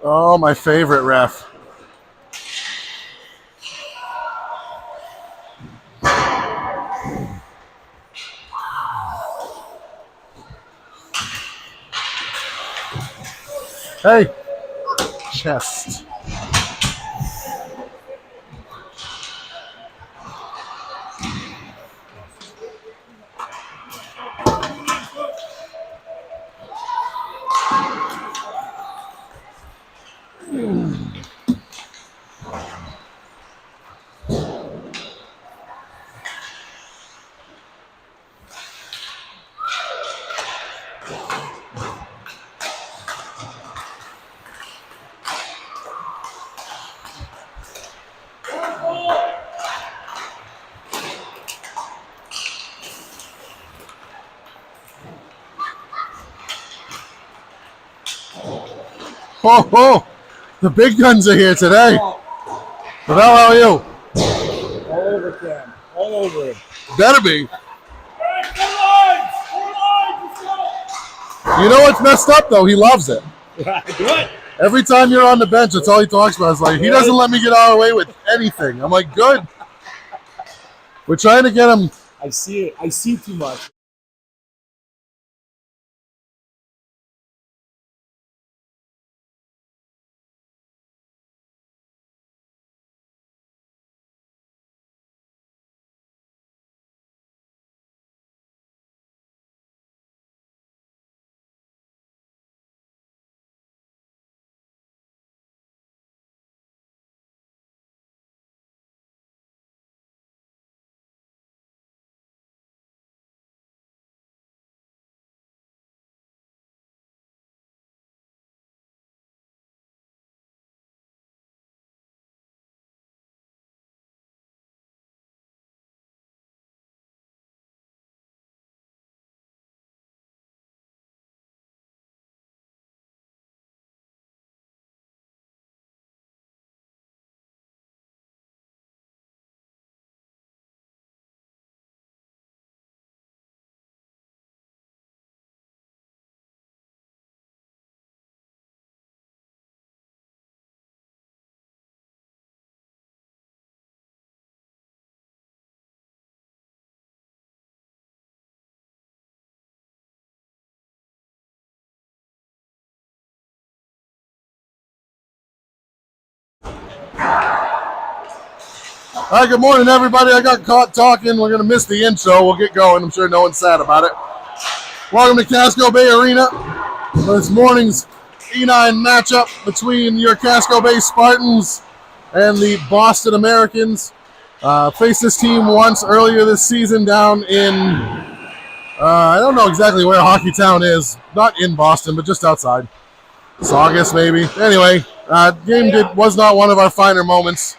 Oh, my favorite ref. Hey, chest. Oh, oh, the big guns are here today. But how are you? All over Cam. All over him. Better be. You know what's messed up though? He loves it. Good. Every time you're on the bench, that's all he talks about. It's like he doesn't let me get all away with anything. I'm like, good. We're trying to get him. I see it. I see too much. All right, good morning, everybody. I got caught talking. We're going to miss the intro. We'll get going. I'm sure no one's sad about it. Welcome to Casco Bay Arena for this morning's E9 matchup between your Casco Bay Spartans and the Boston Americans. Faced this team once earlier this season down in, I don't know exactly where Hockey Town is. Not in Boston, but just outside. Saugus, maybe. Anyway, game was not one of our finer moments.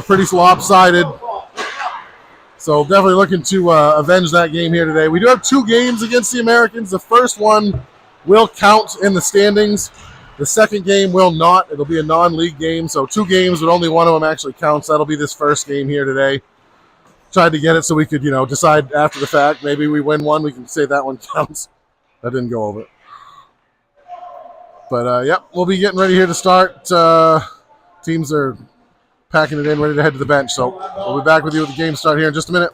Pretty lopsided. So definitely looking to avenge that game here today. We do have two games against the Americans. The first one will count in the standings. The second game will not. It'll be a non-league game. So two games, but only one of them actually counts. That'll be this first game here today. Tried to get it so we could, decide after the fact. Maybe we win one, we can say that one counts. That didn't go over. But, yep, we'll be getting ready here to start. Teams are packing it in, ready to head to the bench. So we'll be back with you with the game start here in just a minute.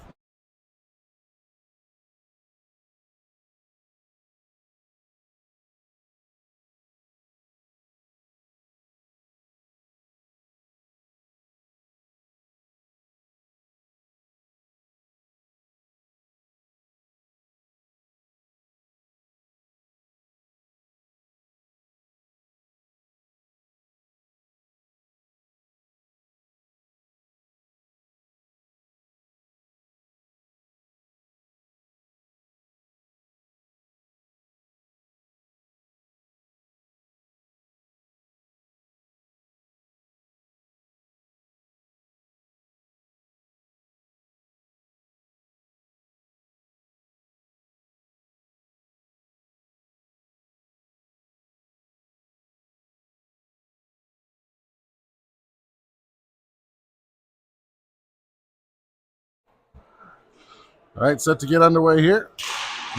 All right, set to get underway here.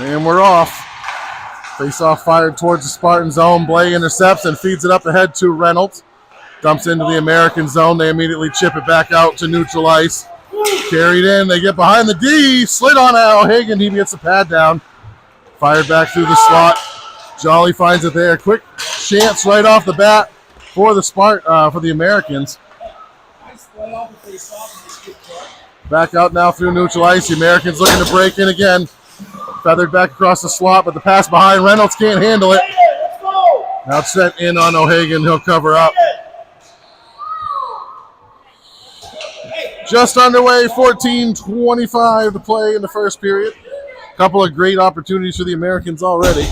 And we're off. Face-off fired towards the Spartan zone. Blay intercepts and feeds it up ahead to Reynolds. Dumps into the American zone. They immediately chip it back out to neutral ice. Carried in. They get behind the D. Slid on O'Hagan. He gets the pad down. Fired back through the slot. Jolly finds it there. Quick chance right off the bat for the Americans. Back out now through neutral ice. The Americans looking to break in again. Feathered back across the slot, but the pass behind. Reynolds can't handle it. Now it's sent in on O'Hagan. He'll cover up. Just underway, 14:25 to play in the first period. A couple of great opportunities for the Americans already.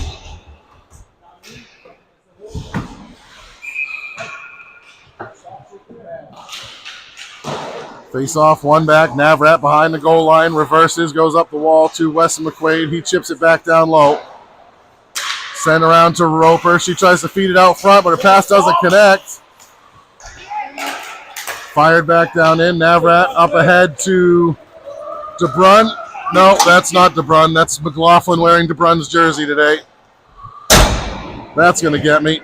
Face off, one back. Navrat behind the goal line, reverses, goes up the wall to Weston McQuaid. He chips it back down low. Sent around to Roper. She tries to feed it out front, but her pass doesn't connect. Fired back down in. Navrat up ahead to DeBrun. No, that's not DeBrun. That's McLaughlin wearing DeBrun's jersey today. That's going to get me.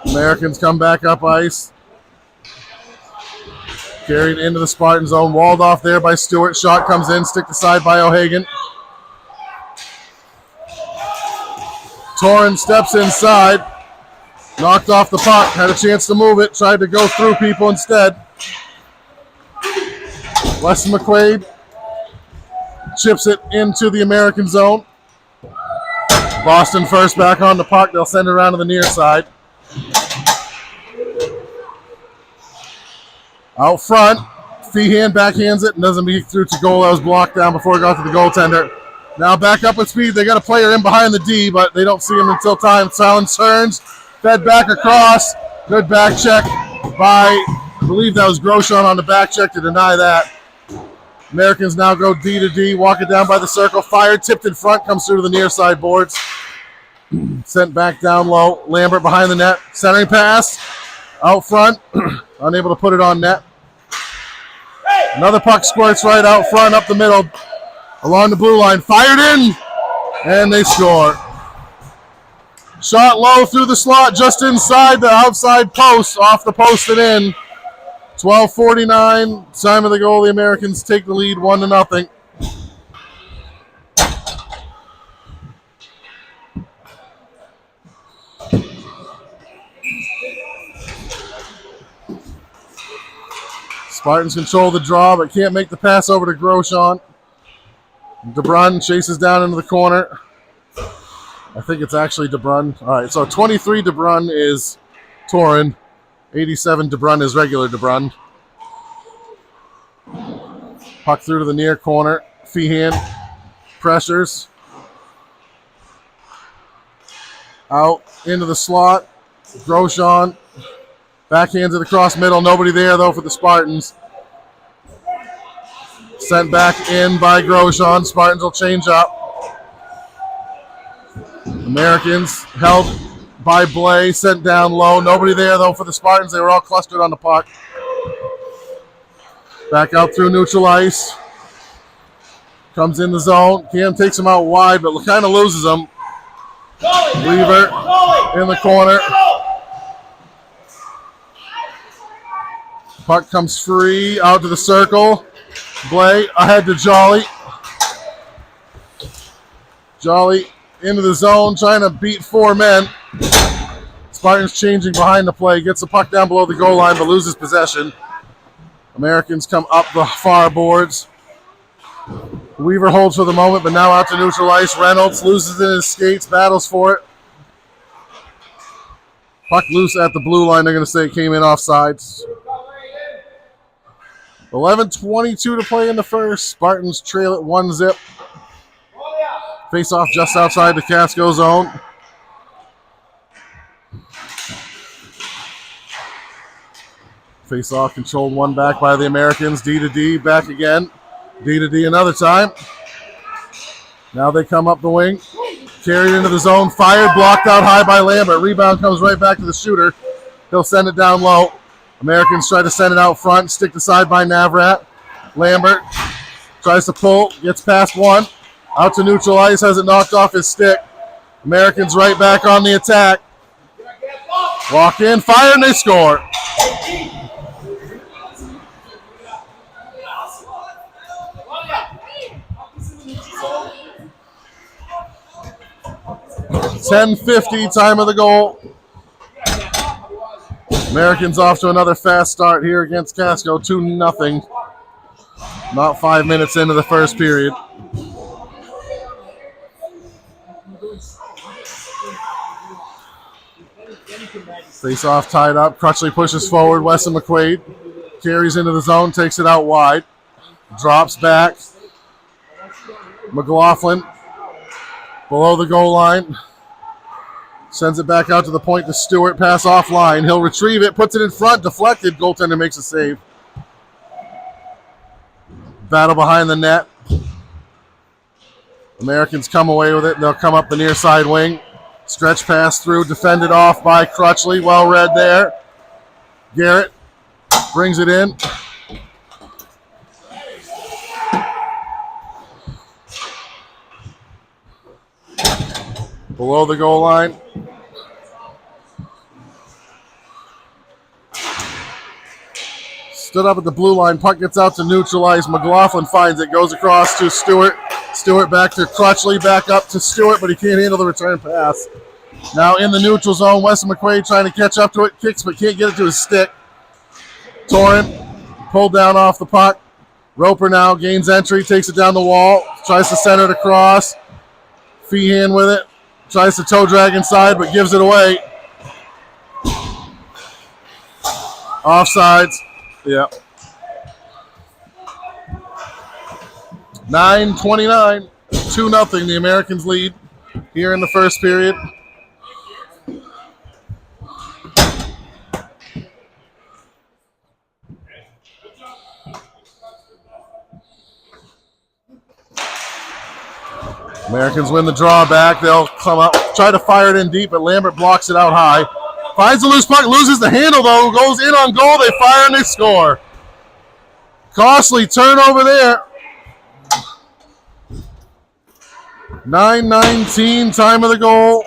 Americans come back up ice. Carried into the Spartan zone. Walled off there by Stewart. Shot comes in. Stick aside by O'Hagan. Torrin steps inside. Knocked off the puck. Had a chance to move it. Tried to go through people instead. Weston McQuaid chips it into the American zone. Boston first back on the puck. They'll send it around to the near side. Out front. Feehan backhands it and doesn't make it through to goal. That was blocked down before it got to the goaltender. Now back up with speed. They got a player in behind the D, but they don't see him until time. Silence turns. Fed back across. Good back check by, I believe that was Groshon on the back check to deny that. Americans now go D to D. Walk it down by the circle. Fired. Tipped in front. Comes through to the near side boards. Sent back down low. Lambert behind the net. Centering pass. Out front. Unable to put it on net. Another puck squirts right out front, up the middle, along the blue line. Fired in, and they score. Shot low through the slot, just inside the outside post, off the post and in. 12:49, time of the goal. The Americans take the lead 1-0. Spartans control the draw, but can't make the pass over to Groshon. DeBrun chases down into the corner. I think it's actually DeBrun. All right, so 23 DeBrun is Torrin. 87 DeBrun is regular DeBrun. Puck through to the near corner. Feehan pressures. Out into the slot. Groshon backhands it across middle. Nobody there, though, for the Spartans. Sent back in by Groshon. Spartans will change up. Americans held by Blay. Sent down low. Nobody there, though, for the Spartans. They were all clustered on the puck. Back out through neutral ice. Comes in the zone. Cam takes him out wide, but kind of loses him. Weaver in the corner. Puck comes free out to the circle. Blay ahead to Jolly. Jolly into the zone, trying to beat four men. Spartans changing behind the play. Gets the puck down below the goal line, but loses possession. Americans come up the far boards. Weaver holds for the moment, but now out to neutral ice. Reynolds loses in his skates, battles for it. Puck loose at the blue line. They're going to say it came in offsides. 11:22 to play in the first. Spartans trail at 1-0. Face off just outside the Casco zone. Face off controlled one back by the Americans. D to D, back again. D to D another time. Now they come up the wing. Carried into the zone. Fired, blocked out high by Lambert. Rebound comes right back to the shooter. He'll send it down low. Americans try to send it out front. Stick aside by Navrat. Lambert tries to pull. Gets past one. Out to neutral ice, has it knocked off his stick. Americans right back on the attack. Walk in, fire, and they score. .10:50, time of the goal. Americans off to another fast start here against Casco, 2-0. Not 5 minutes into the first period. Face off, tied up. Crutchley pushes forward. Weston McQuaid carries into the zone, takes it out wide. Drops back. McLaughlin below the goal line. Sends it back out to the point to Stewart. Pass offline. He'll retrieve it, puts it in front, deflected. Goaltender makes a save. Battle behind the net. Americans come away with it. They'll come up the near side wing. Stretch pass through, defended off by Crutchley. Well read there. Garrett brings it in. Below the goal line. Stood up at the blue line. Puck gets out to neutralize. McLaughlin finds it. Goes across to Stewart. Stewart back to Crutchley. Back up to Stewart, but he can't handle the return pass. Now in the neutral zone. Weston McQuaid trying to catch up to it. Kicks, but can't get it to his stick. Torrent pulled down off the puck. Roper now gains entry. Takes it down the wall. Tries to center it across. Feehan with it. Tries to toe drag inside, but gives it away. Offsides. Yeah. 9:29, 2-0. The Americans lead here in the first period. Americans win the draw back. They'll come up, try to fire it in deep, but Lambert blocks it out high. Finds the loose puck, loses the handle though, goes in on goal, they fire and they score. Costly turnover there. 9:19, time of the goal.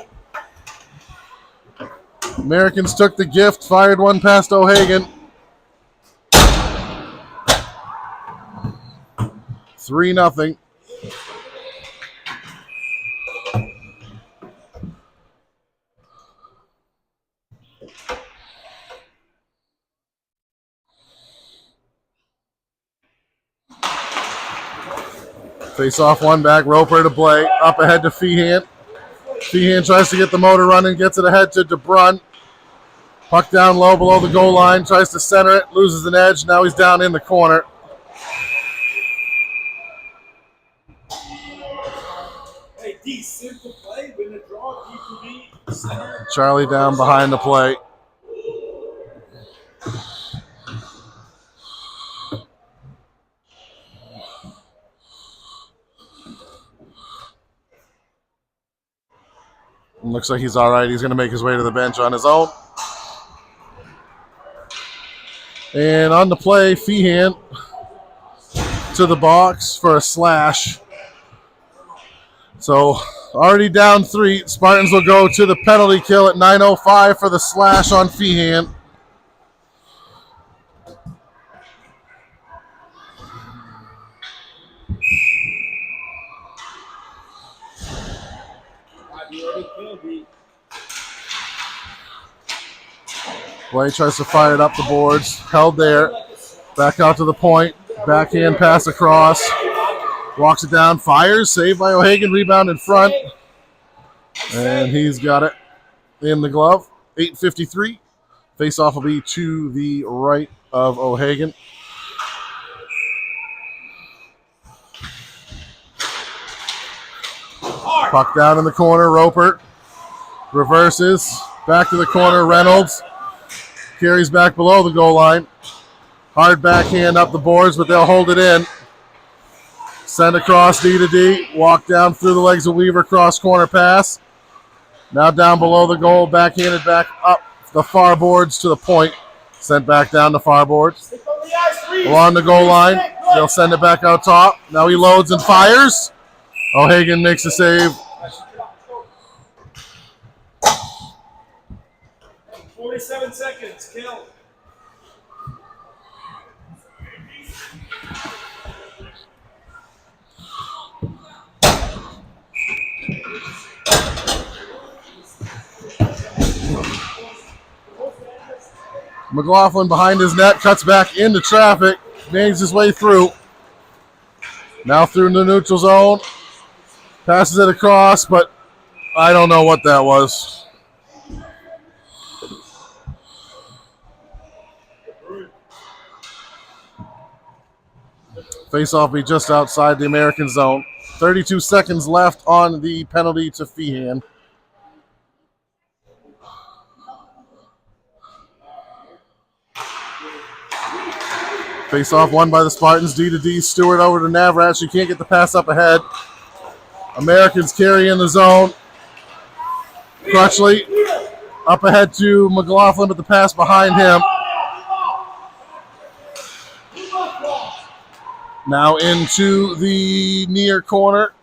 Americans took the gift, fired one past O'Hagan. 3-0. Face off one back, Roper to play, up ahead to Feehan. Feehan tries to get the motor running, gets it ahead to DeBrun. Puck down low below the goal line, tries to center it, loses an edge, now he's down in the corner. Hey, D, simple play, win the draw, D2B, center. Charlie down behind the play. Looks like he's all right. He's going to make his way to the bench on his own. And on the play, Feehan to the box for a slash. So already down 3. Spartans will go to the penalty kill at 9:05 for the slash on Feehan. Blake tries to fire it up the boards. Held there. Back out to the point. Backhand pass across. Walks it down. Fires. Saved by O'Hagan. Rebound in front. And he's got it in the glove. 8:53. Face-off will be to the right of O'Hagan. Puck down in the corner. Roper reverses. Back to the corner. Reynolds carries back below the goal line. Hard backhand up the boards, but they'll hold it in. Send across D to D. Walk down through the legs of Weaver. Cross corner pass. Now down below the goal. Backhanded back up the far boards to the point. Sent back down the far boards. Along the goal line. They'll send it back out top. Now he loads and fires. O'Hagan makes a save. 47 seconds, kill. McLaughlin behind his net, cuts back into traffic, manages his way through. Now through the neutral zone. Passes it across, but I don't know what that was. Face-off be just outside the American zone. 32 seconds left on the penalty to Feehan. Face-off won by the Spartans. D to D. Stewart over to Navrat. She can't get the pass up ahead. Americans carry in the zone. Crutchley up ahead to McLaughlin, but the pass behind him. Now into the near corner.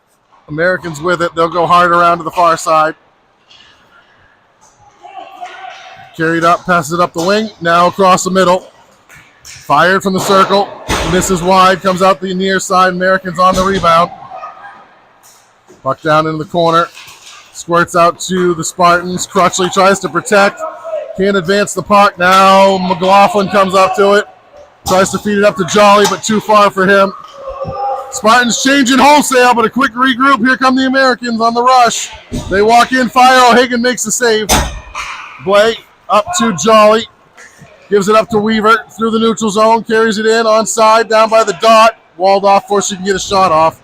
Americans with it. They'll go hard around to the far side. Carried up, passes it up the wing. Now across the middle. Fired from the circle. Misses wide. Comes out the near side. Americans on the rebound. Puck down into the corner. Squirts out to the Spartans. Crutchley tries to protect. Can't advance the puck. Now McLaughlin comes up to it. Tries to feed it up to Jolly, but too far for him. Spartans changing wholesale, but a quick regroup. Here come the Americans on the rush. They walk in, fire. O'Hagan makes the save. Blake up to Jolly. Gives it up to Weaver through the neutral zone. Carries it in, onside, down by the dot. Walled off before she can get a shot off.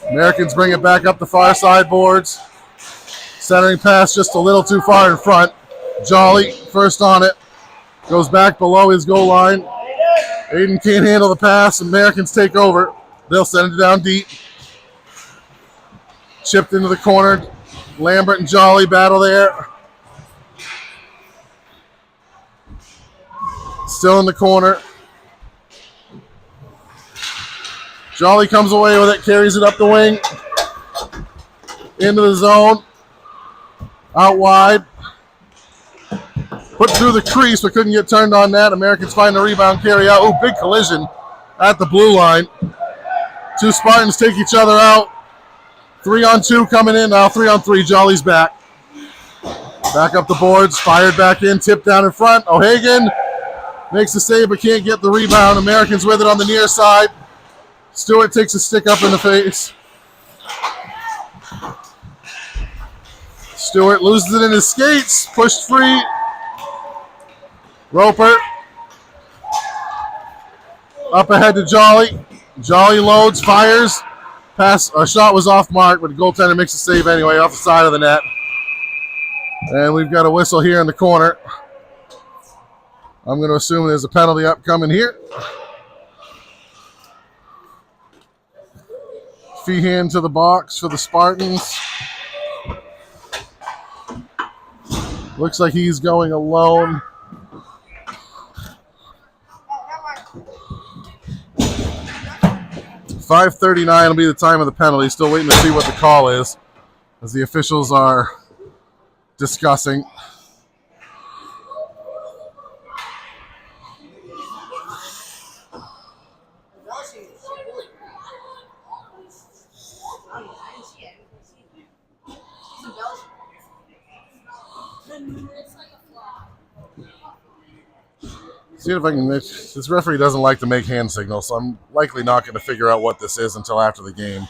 Americans bring it back up the far side boards. Centering pass just a little too far in front. Jolly first on it. Goes back below his goal line. Aiden can't handle the pass. Americans take over. They'll send it down deep. Chipped into the corner. Lambert and Jolly battle there. Still in the corner. Jolly comes away with it, carries it up the wing. Into the zone. Out wide. Put through the crease, but couldn't get turned on that. Americans find the rebound, carry out. Ooh, big collision at the blue line. Two Spartans take each other out. 3-on-2 coming in now. 3-on-3. Jolly's back. Back up the boards. Fired back in. Tipped down in front. O'Hagan makes the save, but can't get the rebound. Americans with it on the near side. Stewart takes a stick up in the face. Stewart loses it in his skates. Pushed free. Roper. Up ahead to Jolly. Jolly loads, fires. Pass, a shot was off mark, but the goaltender makes a save anyway off the side of the net. And we've got a whistle here in the corner. I'm going to assume there's a penalty upcoming here. Feehan to the box for the Spartans. Looks like he's going alone. .5:39 will be the time of the penalty. Still waiting to see what the call is, as the officials are discussing. See if I can make. This referee doesn't like to make hand signals, so I'm likely not going to figure out what this is until after the game.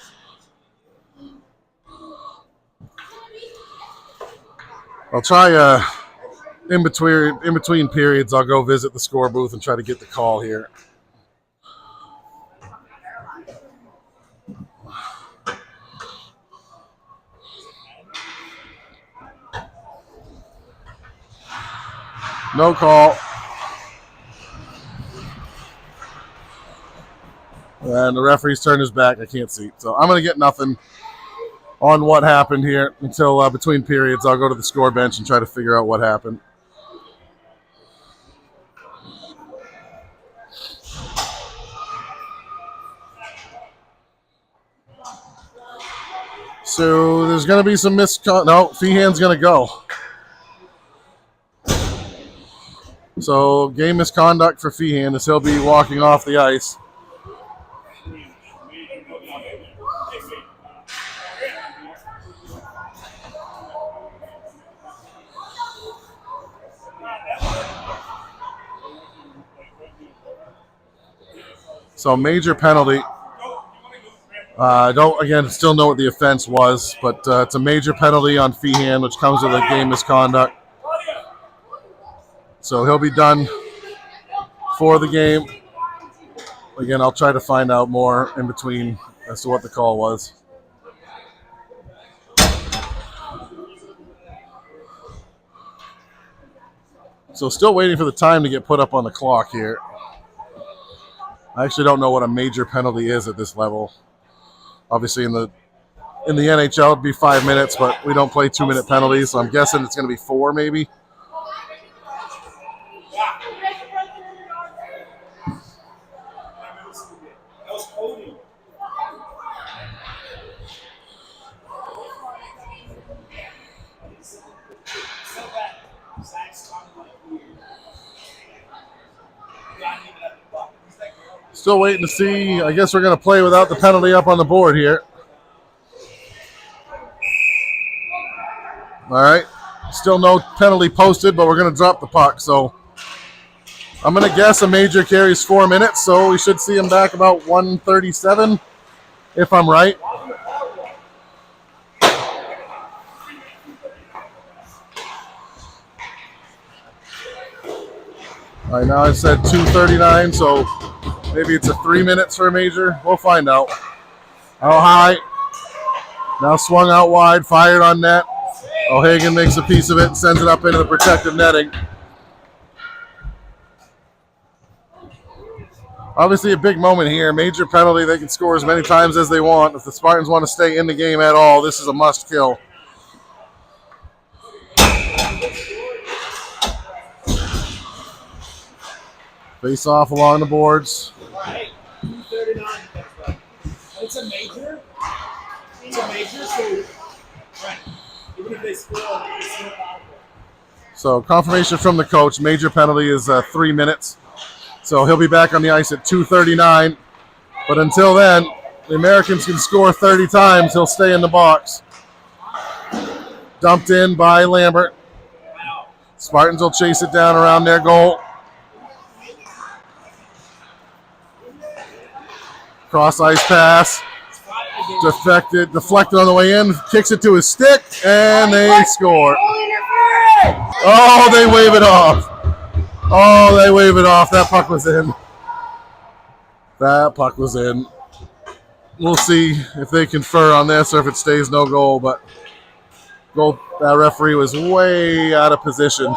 I'll try in between periods. I'll go visit the score booth and try to get the call here. No call. And the referee's turned his back. I can't see. So I'm going to get nothing on what happened here until between periods. I'll go to the score bench and try to figure out what happened. So there's going to be some no, Feehan's going to go. So game misconduct for Feehan as he'll be walking off the ice. So major penalty. I don't, again, still know what the offense was, but it's a major penalty on Feehan, which comes with a game misconduct. So he'll be done for the game. Again, I'll try to find out more in between as to what the call was. So still waiting for the time to get put up on the clock here. I actually don't know what a major penalty is at this level. Obviously in the NHL it'd be 5 minutes, but we don't play 2-minute penalties, so I'm guessing it's going to be 4 maybe. Still waiting to see. I guess we're going to play without the penalty up on the board here. All right. Still no penalty posted, but we're going to drop the puck. So I'm going to guess a major carries 4 minutes, so we should see him back about 1:37, if I'm right. All right, now I said 2:39, so maybe it's a 3 minutes for a major. We'll find out. Out high. Now swung out wide, fired on net. O'Hagan makes a piece of it and sends it up into the protective netting. Obviously a big moment here. Major penalty. They can score as many times as they want. If the Spartans want to stay in the game at all, this is a must kill. Face off along the boards. Right. 2:39. It's a major. It's a major, so right. Even if they score, it's still powerful. So confirmation from the coach. Major penalty is 3 minutes. So he'll be back on the ice at 2:39. But until then, the Americans can score 30 times. He'll stay in the box. Dumped in by Lambert. Spartans will chase it down around their goal. Cross ice pass. Deflected on the way in. Kicks it to his stick, and they score. Oh, they wave it off. Oh, they wave it off. That puck was in. That puck was in. We'll see if they confer on this or if it stays no goal, but that referee was way out of position.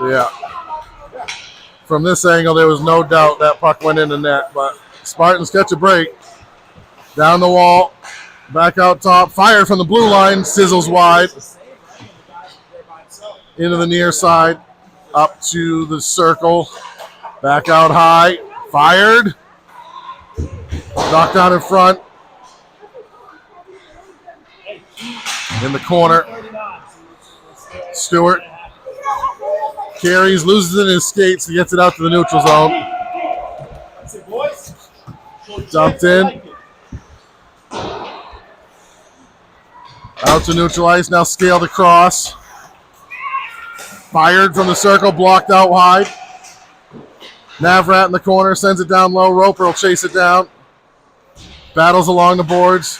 Yeah. From this angle, there was no doubt that puck went in the net, but Spartans catch a break. Down the wall, back out top, fire from the blue line, sizzles wide. Into the near side, up to the circle, back out high, fired. Knocked out in front. In the corner. Stewart carries, loses it in his skates, he gets it out to the neutral zone. Dumped in. Out to neutral ice, now scaled across. Fired from the circle, blocked out wide. Navrat in the corner, sends it down low. Roper will chase it down. Battles along the boards.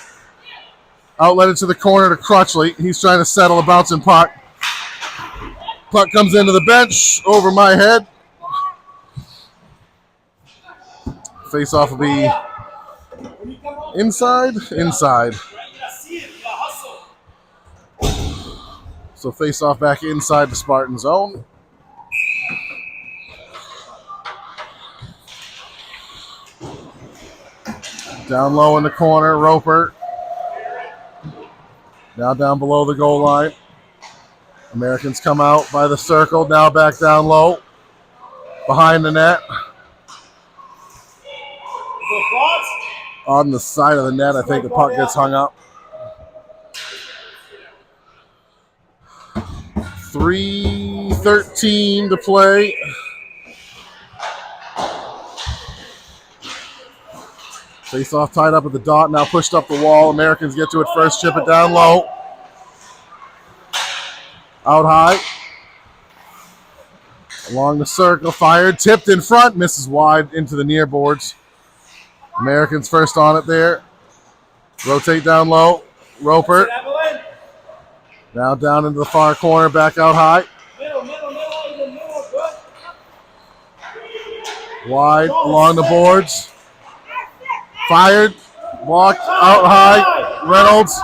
Outlet it to the corner to Crutchley. He's trying to settle a bouncing puck. Puck comes into the bench, over my head. Face-off will be inside. So face-off back inside the Spartan zone. Down low in the corner, Roper. Now down below the goal line. Americans come out by the circle, now back down low. behind the net. Full thoughts? On the side of the net, I think the puck gets hung up. 3:13 to play. Face off tied up at the dot, now pushed up the wall. Americans get to it first, chip it down low. Out high. Along the circle, fired, tipped in front, misses wide into the near boards. Americans first on it there. Rotate down low. Roper. Now down into the far corner, back out high. Middle, good. Wide along the boards. Fired. Blocked out high. Reynolds.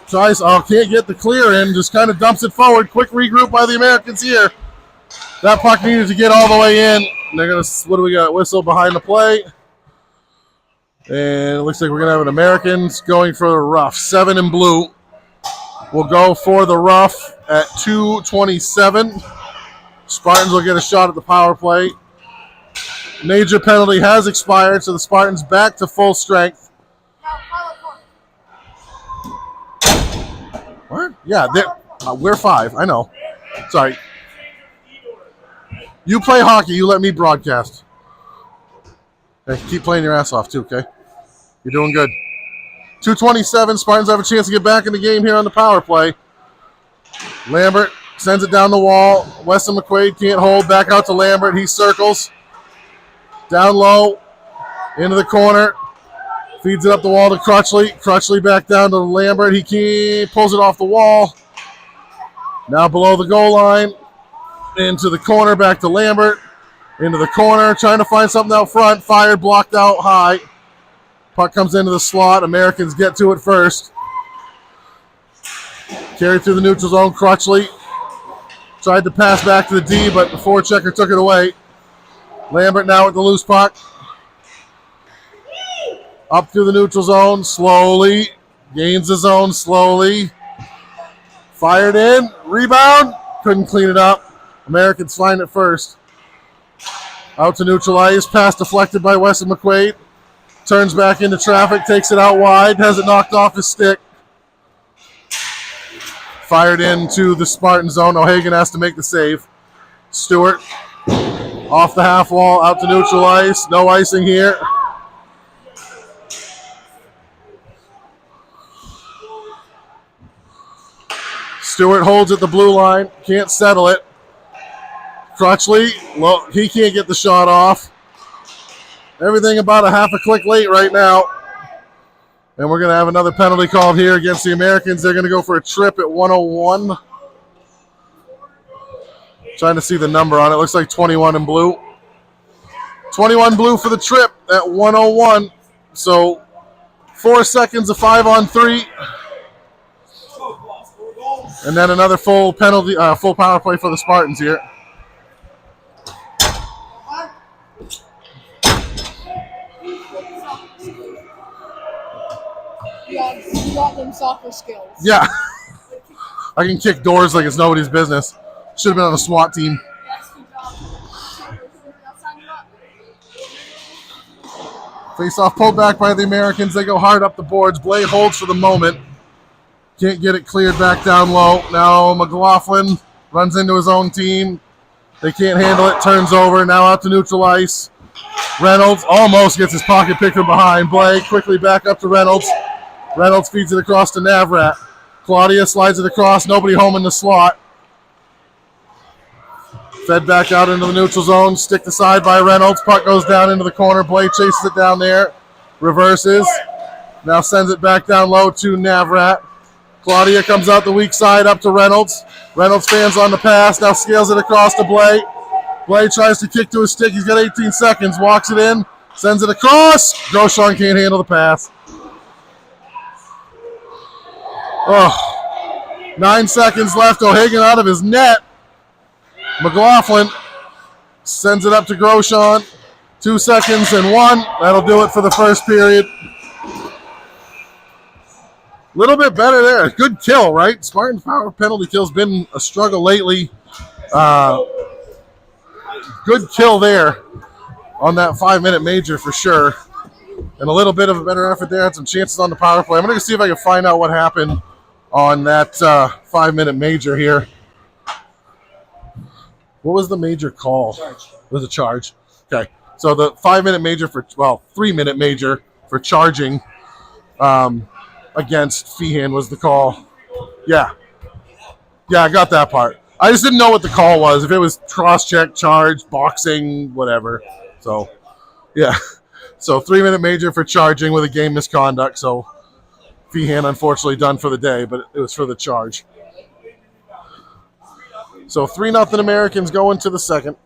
Tries, can't get the clear in, just kind of dumps it forward. Quick regroup by the Americans here. That puck needed to get all the way in. They're going to, what do we got? Whistle behind the play. And it looks like we're going to have an Americans going for the rough. 7 in blue. We'll go for the rough at 2:27. Spartans will get a shot at the power play. Major penalty has expired, so the Spartans back to full strength. What? Yeah, we're 5. I know. Sorry. You play hockey. You let me broadcast. Okay, keep playing your ass off, too, okay? You're doing good. 2:27. Spartans have a chance to get back in the game here on the power play. Lambert sends it down the wall. Weston McQuaid can't hold. Back out to Lambert. He circles. Down low. Into the corner. Feeds it up the wall to Crutchley. Crutchley back down to Lambert. He pulls it off the wall. Now below the goal line. Into the corner. Back to Lambert. Into the corner. Trying to find something out front. Fired. Blocked out high. Puck comes into the slot. Americans get to it first. Carried through the neutral zone. Crutchley tried to pass back to the D, but the forechecker took it away. Lambert now with the loose puck. Up through the neutral zone, slowly. Gains the zone slowly. Fired in. Rebound. Couldn't clean it up. Americans find it first. Out to neutral ice. Pass deflected by Weston McQuaid. Turns back into traffic. Takes it out wide. Has it knocked off his stick. Fired into the Spartan zone. O'Hagan has to make the save. Stewart off the half wall. Out to neutral ice. No icing here. Stewart holds at the blue line. Can't settle it. Crutchley, he can't get the shot off. Everything about a half a click late right now. And we're going to have another penalty called here against the Americans. They're going to go for a trip at 101. Trying to see the number on it. Looks like 21 in blue. 21 blue for the trip at 101. So 4 seconds of 5-on-3. And then another full penalty, full power play for the Spartans here. You got them soccer skills. Yeah. I can kick doors like it's nobody's business. Should have been on a SWAT team. Yes, good job. I'll sign you up. Face-off pulled back by the Americans. They go hard up the boards. Blade holds for the moment. Can't get it cleared back down low. Now McLaughlin runs into his own team. They can't handle it. Turns over. Now out to neutral ice. Reynolds almost gets his pocket picked from behind. Blake quickly back up to Reynolds. Reynolds feeds it across to Navrat. Claudia slides it across. Nobody home in the slot. Fed back out into the neutral zone. Sticked aside by Reynolds. Puck goes down into the corner. Blake chases it down there. Reverses. Now sends it back down low to Navrat. Claudia comes out the weak side up to Reynolds. Reynolds fans on the pass. Now scales it across to Blake. Blake tries to kick to his stick. He's got 18 seconds. Walks it in. Sends it across. Groshon can't handle the pass. 9 seconds left. O'Hagan out of his net. McLaughlin sends it up to Groshon. 2 seconds and 1. That'll do it for the first period. A little bit better there. Good kill, right? Spartans power penalty kill's been a struggle lately. good kill there on that 5-minute major for sure. And a little bit of a better effort there. Had some chances on the power play. I'm going to see if I can find out what happened on that 5-minute major here. What was the major call? Charge. It was a charge. Okay. So the 5-minute major 3-minute major for charging against Feehan was the call. Yeah. Yeah, I got that part. I just didn't know what the call was. If it was cross-check, charge, boxing, whatever. So, yeah. So 3-minute major for charging with a game misconduct. So Feehan unfortunately done for the day, but it was for the charge. So 3-0 Americans going to the second.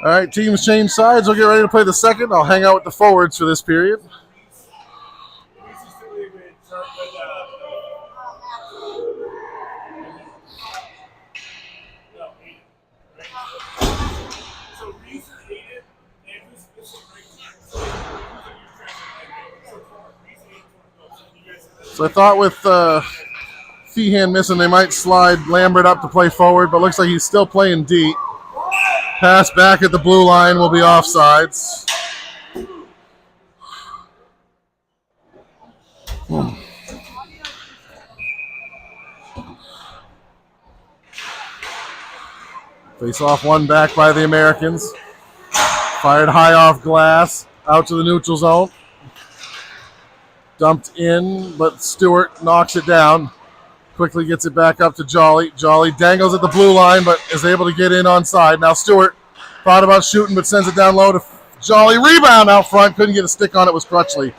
All right, teams change sides. We'll get ready to play the second. I'll hang out with the forwards for this period. So I thought with Feehan missing, they might slide Lambert up to play forward, but looks like he's still playing deep. Pass back at the blue line will be offsides. Face off one back by the Americans. Fired high off glass, out to the neutral zone. Dumped in, but Stewart knocks it down. Quickly gets it back up to Jolly. Jolly dangles at the blue line, but is able to get in onside. Now Stewart thought about shooting, but sends it down low to Jolly. Rebound out front. Couldn't get a stick on it. Was Crutchley.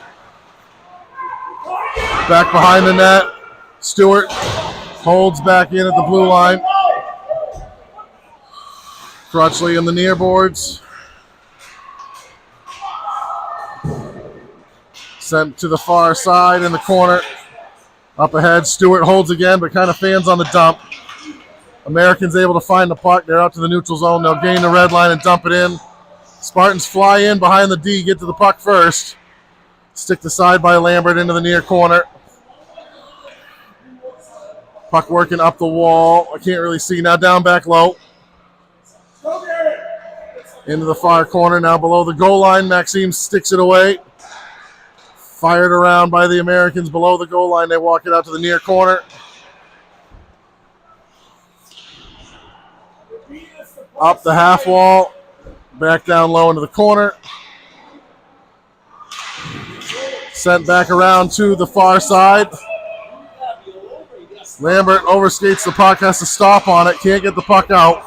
Back behind the net. Stewart holds back in at the blue line. Crutchley in the near boards. Sent to the far side in the corner. Up ahead, Stewart holds again, but kind of fans on the dump. Americans able to find the puck. They're out to the neutral zone. They'll gain the red line and dump it in. Spartans fly in behind the D, get to the puck first. Stick the side by Lambert into the near corner. Puck working up the wall. I can't really see. Now down back low. Into the far corner. Now below the goal line. Maxime sticks it away. Fired around by the Americans below the goal line. They walk it out to the near corner. Up the half wall. Back down low into the corner. Sent back around to the far side. Lambert overskates the puck. Has to stop on it. Can't get the puck out.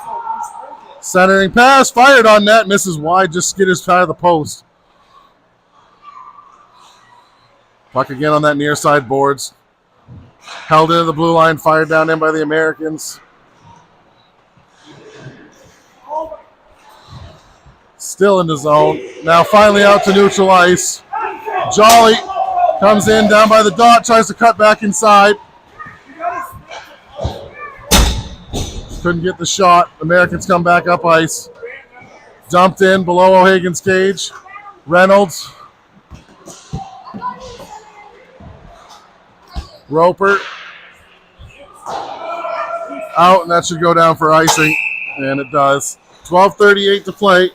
Centering pass. Fired on net. Misses wide. Just skitters past the post. Puck again on that near side boards. Held into the blue line, fired down in by the Americans. Still in the zone. Now finally out to neutral ice. Jolly comes in down by the dot, tries to cut back inside. Couldn't get the shot. Americans come back up ice. Dumped in below O'Hagan's cage. Reynolds. Roper out, and that should go down for icing, and it does. 12:38 to play.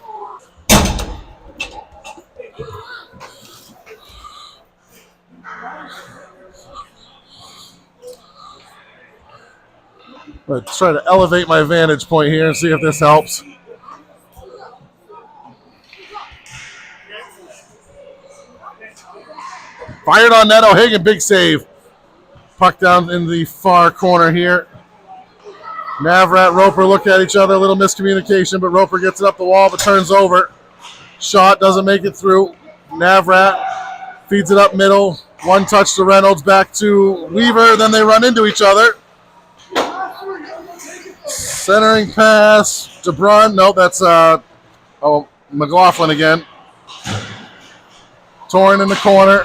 Let's try to elevate my vantage point here and see if this helps. Fired on net, O'Hagan, big save. Puck down in the far corner here. Navrat, Roper look at each other. A little miscommunication, but Roper gets it up the wall but turns over. Shot doesn't make it through. Navrat Feeds it up middle. One touch to Reynolds, back to Weaver. Then they run into each other. Centering pass. DeBrun. Nope, that's McLaughlin again. Torn in the corner.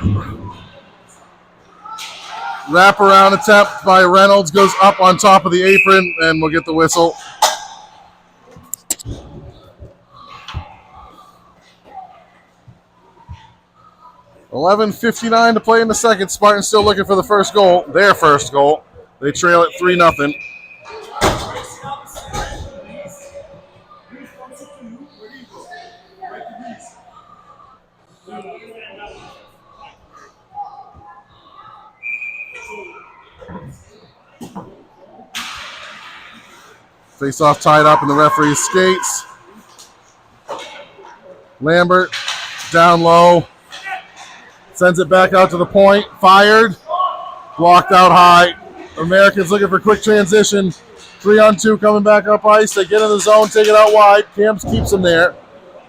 Wraparound attempt by Reynolds. Goes up on top of the apron, and we'll get the whistle. $11:59 to play in the second. Spartans still looking for the first goal. Their first goal. They trail it 3-0. Face off tied up in the referee's skates. Lambert down low. Sends it back out to the point. Fired. Blocked out high. Americans looking for quick transition. 3-on-2 coming back up ice. They get in the zone, take it out wide. Camps keeps them there.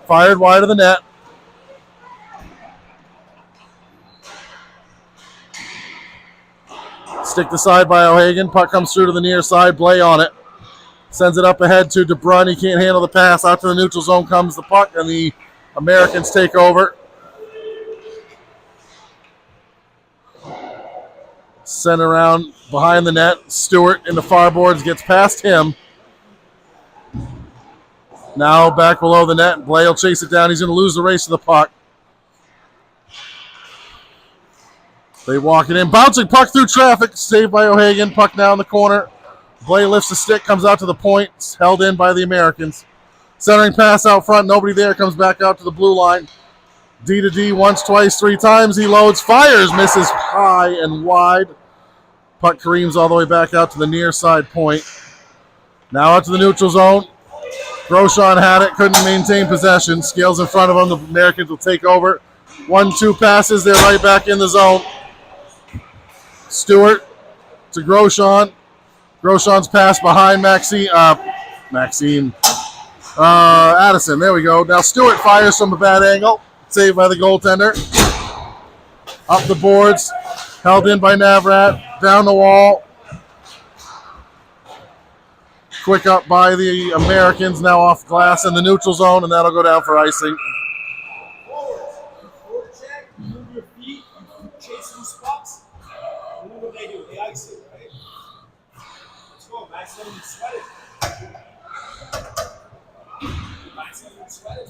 Fired wide of the net. Stick to side by O'Hagan. Puck comes through to the near side. Blay on it. Sends it up ahead to DeBrun. He can't handle the pass. Out to the neutral zone comes the puck, and the Americans take over. Sent around behind the net. Stewart in the far boards, gets past him. Now back below the net. Blay will chase it down. He's going to lose the race to the puck. They walk it in. Bouncing puck through traffic. Saved by O'Hagan. Puck now in the corner. Blay lifts the stick, comes out to the point. It's held in by the Americans. Centering pass out front. Nobody there. Comes back out to the blue line. D to D once, twice, three times. He loads, fires, misses high and wide. Puck careens all the way back out to the near side point. Now out to the neutral zone. Groshon had it, couldn't maintain possession. Scales in front of him. The Americans will take over. 1-2 passes. They're right back in the zone. Stewart to Groshon. Groshon's pass behind Addison. There we go. Now Stewart fires from a bad angle. Saved by the goaltender. Up the boards. Held in by Navrat. Down the wall. Quick up by the Americans. Now off glass in the neutral zone, and that'll go down for icing. Forward check. Move your feet. Chase these pucks. And then what they do? They ice it, right? Let's go. Max doesn't sweat it.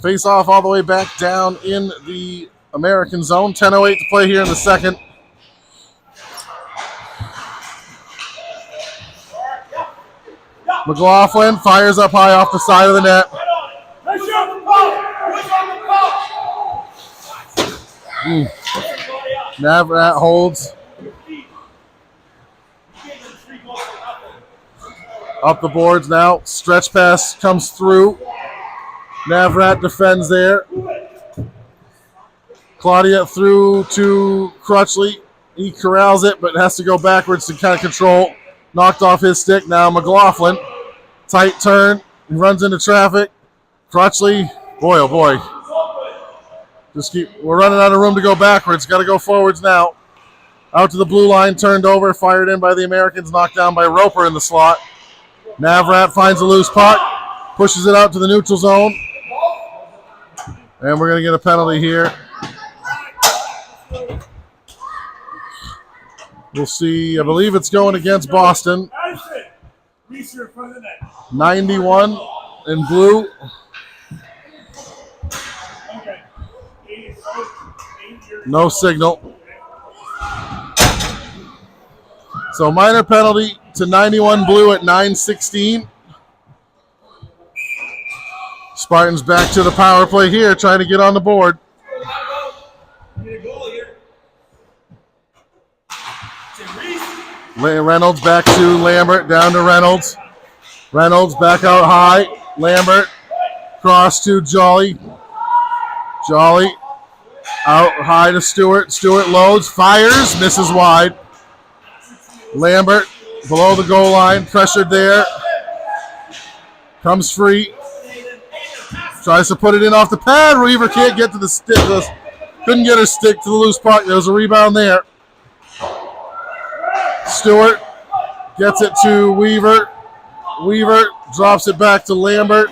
Face off all the way back down in the American zone. 10:08 to play here in the second. McLaughlin fires up high off the side of the net. Navrat holds. Up the boards now. Stretch pass comes through. Navrat defends there. Claudia through to Crutchley. He corrals it, but has to go backwards to kind of control. Knocked off his stick. Now McLaughlin. Tight turn. He runs into traffic. Crutchley. Boy, oh boy. We're running out of room to go backwards. Got to go forwards now. Out to the blue line. Turned over. Fired in by the Americans. Knocked down by Roper in the slot. Navrat finds a loose puck. Pushes it out to the neutral zone. And we're going to get a penalty here. We'll see. I believe it's going against Boston. 91 in blue. No signal. So minor penalty to 91 blue at 9:16. Spartans back to the power play here, trying to get on the board. Reynolds back to Lambert, down to Reynolds. Reynolds back out high. Lambert cross to Jolly. Jolly out high to Stewart. Stewart loads, fires, misses wide. Lambert below the goal line, pressured there. Comes free. Tries to put it in off the pad. Reaver can't get to the stick. Couldn't get her stick to the loose puck. There was a rebound there. Stewart gets it to Weaver. Weaver drops it back to Lambert.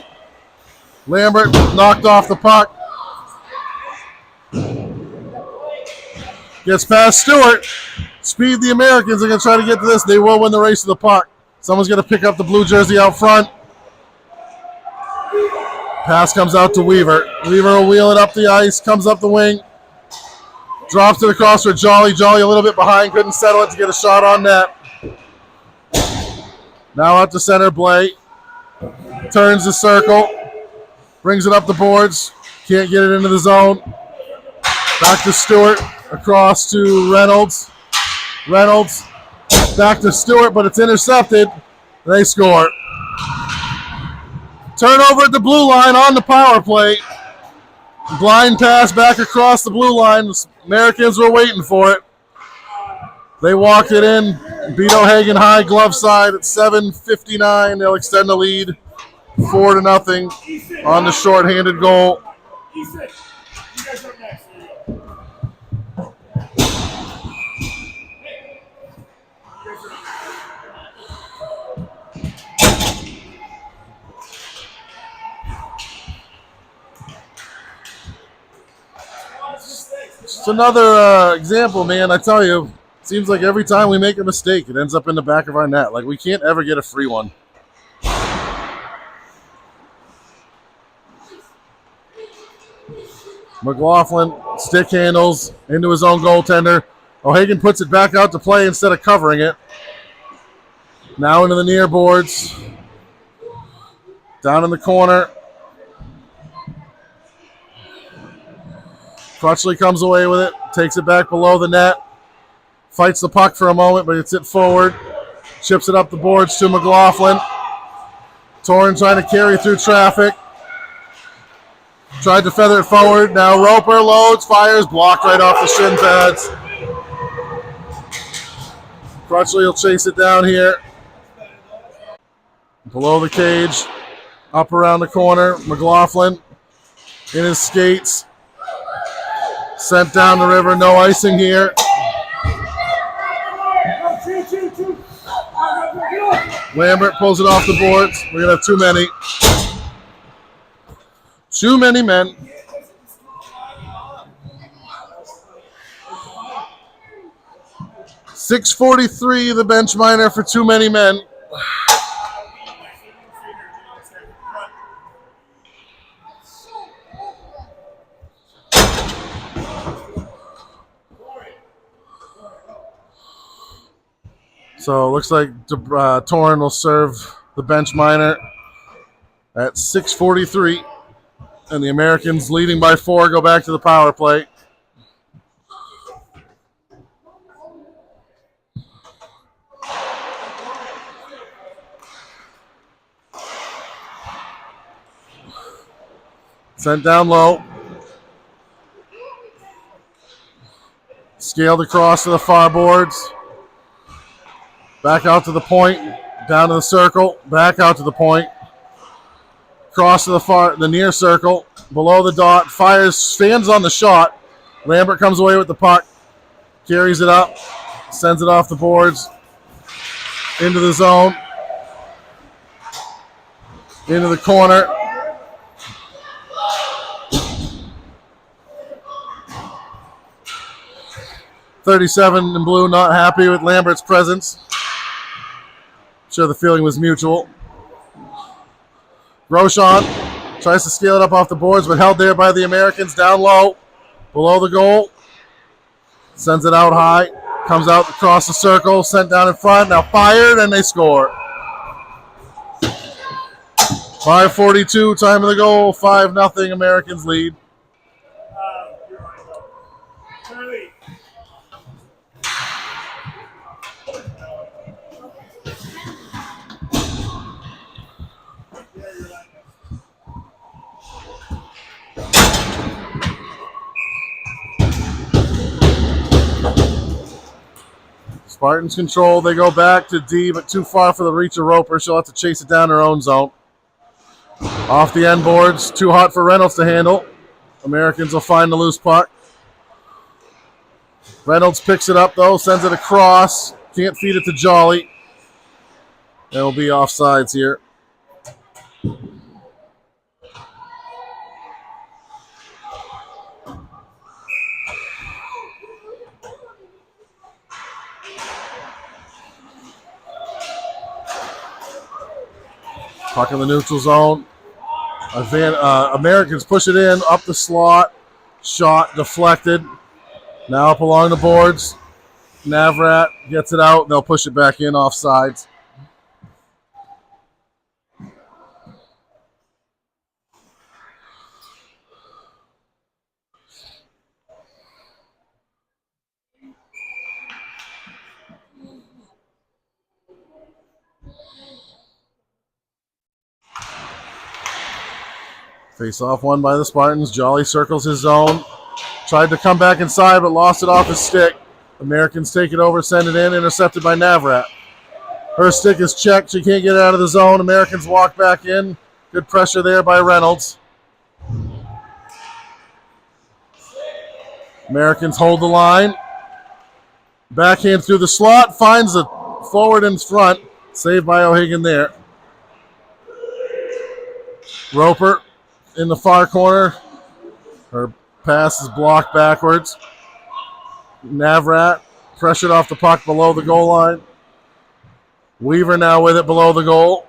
Lambert knocked off the puck. Gets past Stewart. Speed the Americans are going to try to get to this. They will win the race to the puck. Someone's going to pick up the blue jersey out front. Pass comes out to Weaver. Weaver will wheel it up the ice, comes up the wing. Drops it across for Jolly. Jolly a little bit behind, couldn't settle it to get a shot on net. Now out to center, Blay. Turns the circle. Brings it up the boards. Can't get it into the zone. Back to Stewart. Across to Reynolds. Reynolds. Back to Stewart, but it's intercepted. They score. Turnover at the blue line on the power play. Blind pass back across the blue line. The Americans were waiting for it. They walked it in. Beat O'Hagan high glove side at 7:59. They'll extend the lead 4-0 on the shorthanded goal. It's another example, man. I tell you, it seems like every time we make a mistake, it ends up in the back of our net. Like, we can't ever get a free one. McLaughlin stick handles into his own goaltender. O'Hagan puts it back out to play instead of covering it. Now into the near boards. Down in the corner. Crutchley comes away with it. Takes it back below the net. Fights the puck for a moment, but it's it forward. Chips it up the boards to McLaughlin. Torrin trying to carry through traffic. Tried to feather it forward. Now Roper loads, fires, blocked right off the shin pads. Crutchley will chase it down here. Below the cage. Up around the corner. McLaughlin in his skates. Sent down the river. No icing here. Lambert pulls it off the boards. We're going to have too many. Too many men. .643 the bench minor for too many men. So it looks like Torrin will serve the bench minor at 6:43. And the Americans, leading by 4, go back to the power play. Sent down low. Scaled across to the far boards. Back out to the point. Down to the circle. Back out to the point. Cross to the near circle, below the dot, fires, stands on the shot. Lambert comes away with the puck, carries it up, sends it off the boards, into the zone, into the corner. .37 in blue, not happy with Lambert's presence. I'm sure the feeling was mutual. Rochon tries to steal it up off the boards, but held there by the Americans down low, below the goal. Sends it out high, comes out across the circle, sent down in front, now fired, and they score. 5:42, time of the goal, 5-0, Americans lead. Spartans control. They go back to D, but too far for the reach of Roper. She'll have to chase it down her own zone. Off the end boards. Too hot for Reynolds to handle. Americans will find the loose puck. Reynolds picks it up, though, sends it across. Can't feed it to Jolly. It'll be offsides here. Puck in the neutral zone. Americans push it in, up the slot. Shot deflected. Now up along the boards. Navrat gets it out. They'll push it back in offsides. Face off won by the Spartans. Jolly circles his zone. Tried to come back inside, but lost it off his stick. Americans take it over, send it in, intercepted by Navrat. Her stick is checked. She can't get it out of the zone. Americans walk back in. Good pressure there by Reynolds. Americans hold the line. Backhand through the slot. Finds the forward in front. Saved by O'Hagan there. Roper in the far corner. Her pass is blocked backwards. Navrat pressured off the puck below the goal line. Weaver now with it below the goal.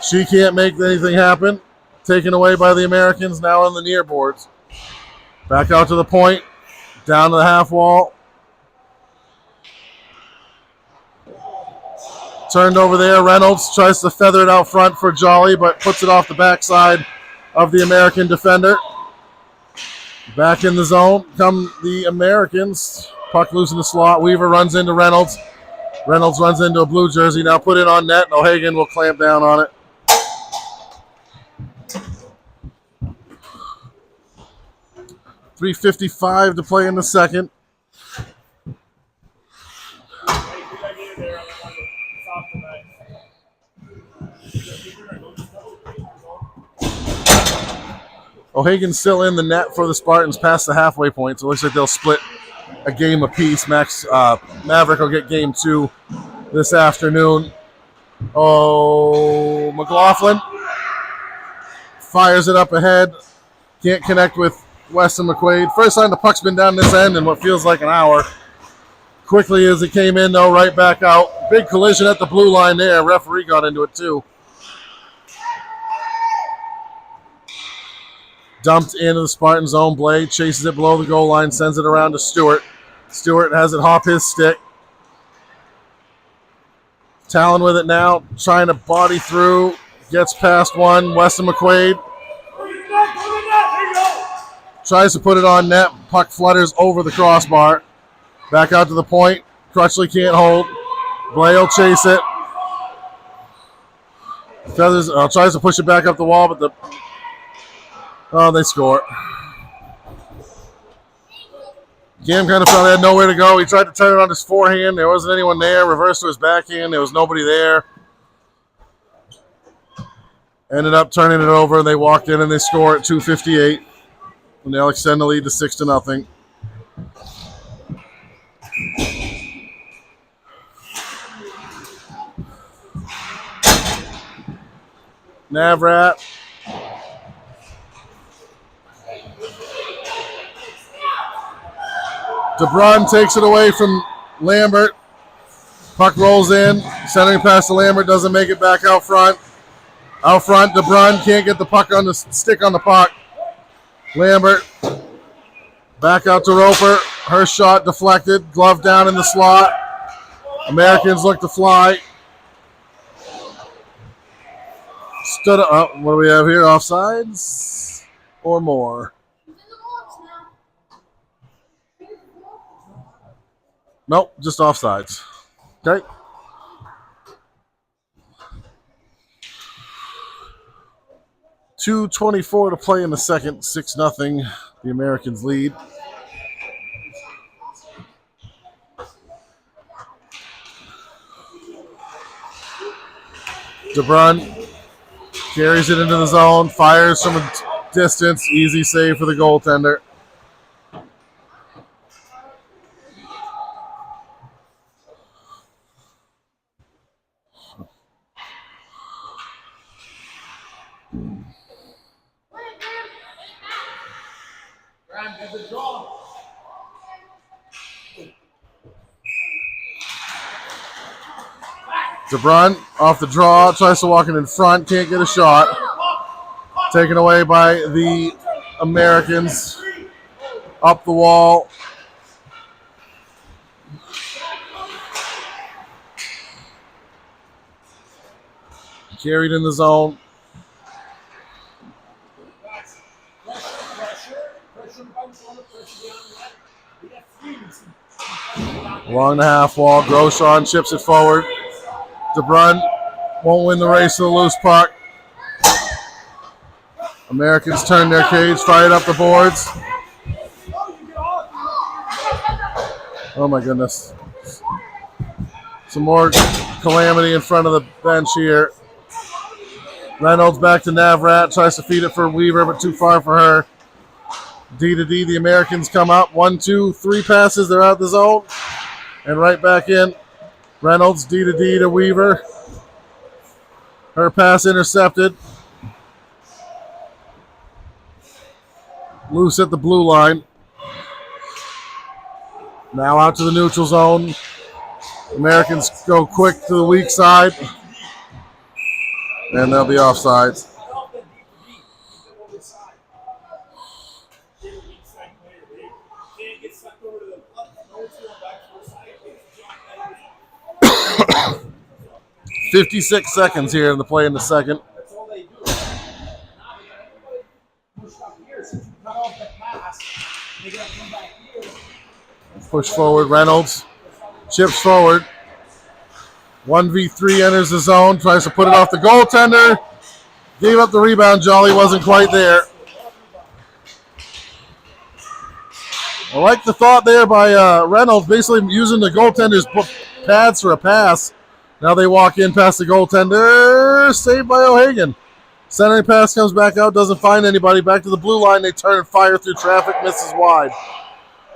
She can't make anything happen. Taken away by the Americans, now on the near boards. Back out to the point. Down to the half wall. Turned over there. Reynolds tries to feather it out front for Jolly, but puts it off the backside of the American defender. Back in the zone come the Americans. Puck loose in the slot. Weaver runs into Reynolds. Reynolds runs into a blue jersey. Now put it on net, and O'Hagan will clamp down on it. .355 to play in the second. O'Hagan's still in the net for the Spartans past the halfway point, so it looks like they'll split a game apiece. Maverick will get game 2 this afternoon. Oh, McLaughlin fires it up ahead. Can't connect with Weston McQuaid. First time the puck's been down this end in what feels like an hour. Quickly as it came in, though, right back out. Big collision at the blue line there. Referee got into it, too. Dumped into the Spartan zone. Blade chases it below the goal line, sends it around to Stewart. Stewart has it hop his stick. Talon with it now, trying to body through. Gets past one. Weston McQuaid tries to put it on net. Puck flutters over the crossbar. Back out to the point. Crutchley can't hold. Blay will chase it. Feathers tries to push it back up the wall, but they score. Cam kind of felt he had nowhere to go. He tried to turn it on his forehand. There wasn't anyone there. Reversed to his backhand. There was nobody there. Ended up turning it over. They walked in and they score at 2:58. And they'll extend the lead to 6-0. Navrat. DeBrun takes it away from Lambert. Puck rolls in. Centering pass to Lambert. Doesn't make it back out front. Out front, DeBrun can't get the puck on the stick on the puck. Lambert. Back out to Roper. Her shot deflected. Glove down in the slot. Americans look to fly. Stood up. What do we have here? Offsides or more? Nope, just offsides. Okay. .224 to play in the second. 6-0. The Americans lead. DeBrun carries it into the zone, fires from a distance. Easy save for the goaltender. Ryan, there's a draw. DeBrun off the draw, tries to walk it in front, can't get a shot. Taken away by the Americans. Up the wall. Carried in the zone. Along the half wall, Groshon chips it forward. DeBrun won't win the race to the loose puck. Americans turn their cage, fired up the boards. Oh my goodness. Some more calamity in front of the bench here. Reynolds back to Navrat, tries to feed it for Weaver, but too far for her. D to D, the Americans come up. 1, 2, 3 passes, they're out the zone. And right back in. Reynolds, D to D to Weaver. Her pass intercepted. Loose at the blue line. Now out to the neutral zone. Americans go quick to the weak side. And they'll be offsides. $56 seconds here in the play in the second. Push forward, Reynolds. Chips forward. 1v3 enters the zone, tries to put it off the goaltender. Gave up the rebound, Jolly wasn't quite there. I like the thought there by Reynolds, basically using the goaltender's pads for a pass. Now they walk in past the goaltender, saved by O'Hagan. Centering pass comes back out, doesn't find anybody. Back to the blue line, they turn and fire through traffic, misses wide.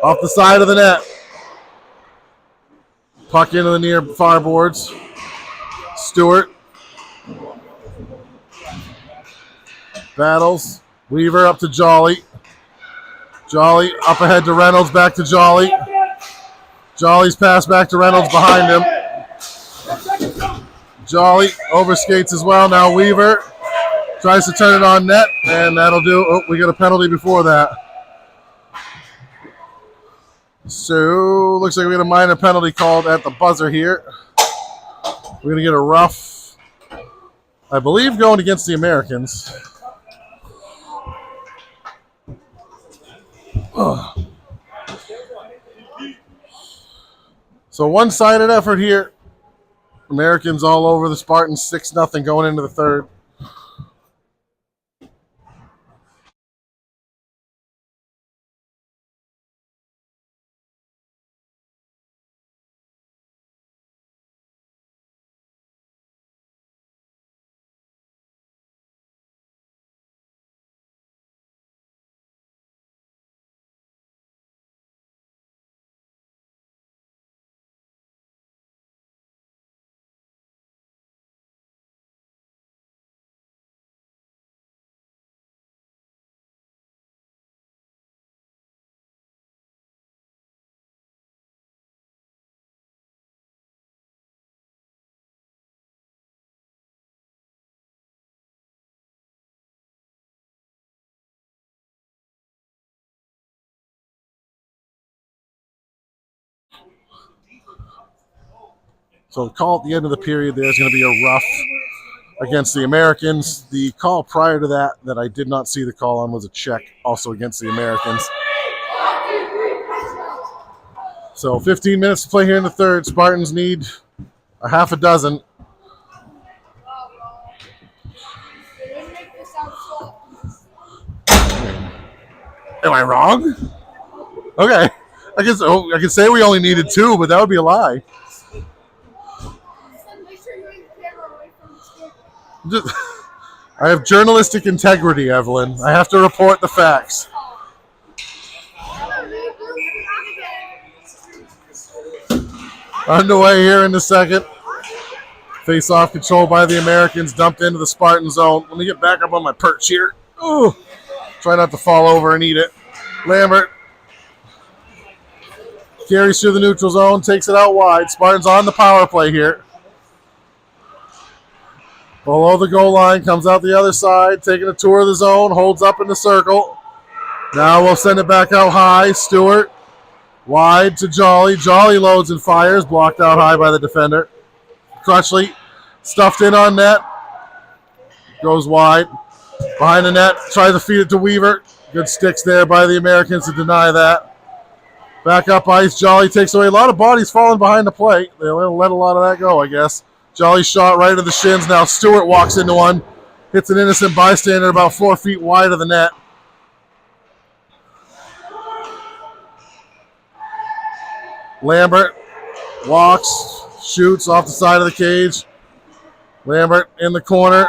Off the side of the net. Puck into the near far boards. Stewart. Battles. Weaver up to Jolly. Jolly up ahead to Reynolds, back to Jolly. Jolly's pass back to Reynolds behind him. Jolly overskates as well. Now Weaver tries to turn it on net, and that'll do. Oh, we got a penalty before that. So, looks like we got a minor penalty called at the buzzer here. We're going to get a rough, I believe, going against the Americans. So, one-sided effort here. Americans all over the Spartans, 6-0 going into the third. So call at the end of the period there is going to be a rough against the Americans. The call prior to that I did not see the call on was a check also against the Americans. So 15 minutes to play here in the third. Spartans need a half a dozen. Am I wrong? Okay. I can say we only needed 2, but that would be a lie. I have journalistic integrity, Evelyn. I have to report the facts. Underway here in the second. Face-off controlled by the Americans, dumped into the Spartan zone. Let me get back up on my perch here. Ooh. Try not to fall over and eat it. Lambert carries through the neutral zone, takes it out wide. Spartans on the power play here. Below the goal line, comes out the other side, taking a tour of the zone, holds up in the circle. Now we'll send it back out high. Stewart wide to Jolly. Jolly loads and fires, blocked out high by the defender. Crutchley stuffed in on net. Goes wide. Behind the net, tries to feed it to Weaver. Good sticks there by the Americans to deny that. Back up ice, Jolly takes away. A lot of bodies falling behind the plate. They let a lot of that go, I guess. Jolly shot right to the shins. Now Stewart walks into one. Hits an innocent bystander about 4 feet wide of the net. Lambert walks, shoots off the side of the cage. Lambert in the corner.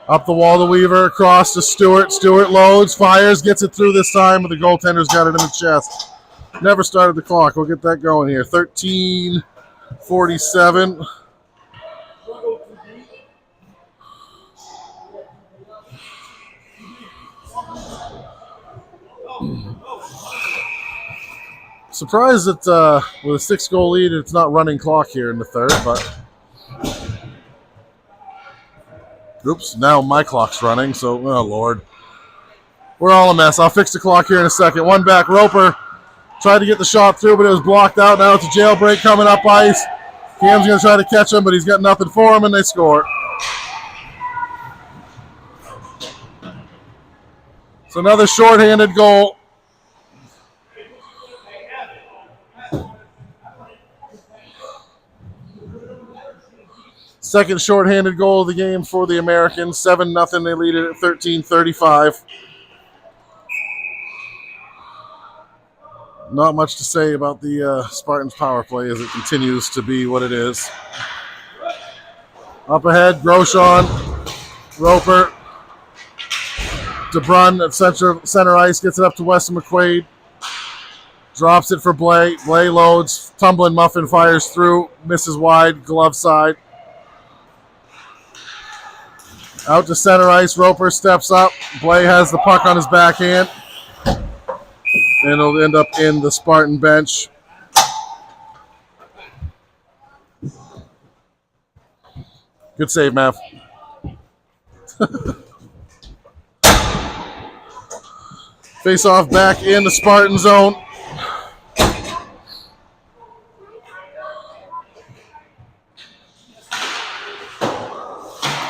Up the wall to Weaver, across to Stewart. Stewart loads, fires, gets it through this time, but the goaltender's got it in the chest. Never started the clock. We'll get that going here. 13:47. Surprised that with a 6-goal lead, it's not running clock here in the third, but oops, now my clock's running, so, oh, Lord. We're all a mess. I'll fix the clock here in a second. One back, Roper tried to get the shot through, but it was blocked out. Now it's a jailbreak coming up ice. Cam's going to try to catch him, but he's got nothing for him, and they score. So another shorthanded goal. Second shorthanded goal of the game for the Americans. 7-0. They lead it at 13:35. Not much to say about the Spartans power play as it continues to be what it is. Up ahead, Groshon, Roper, DeBrun at center ice, gets it up to Weston McQuaid. Drops it for Blay. Blay loads, tumbling muffin fires through, misses wide, glove side. Out to center ice, Roper steps up. Blay has the puck on his backhand. And it'll end up in the Spartan bench. Good save, Mav. Face off back in the Spartan zone.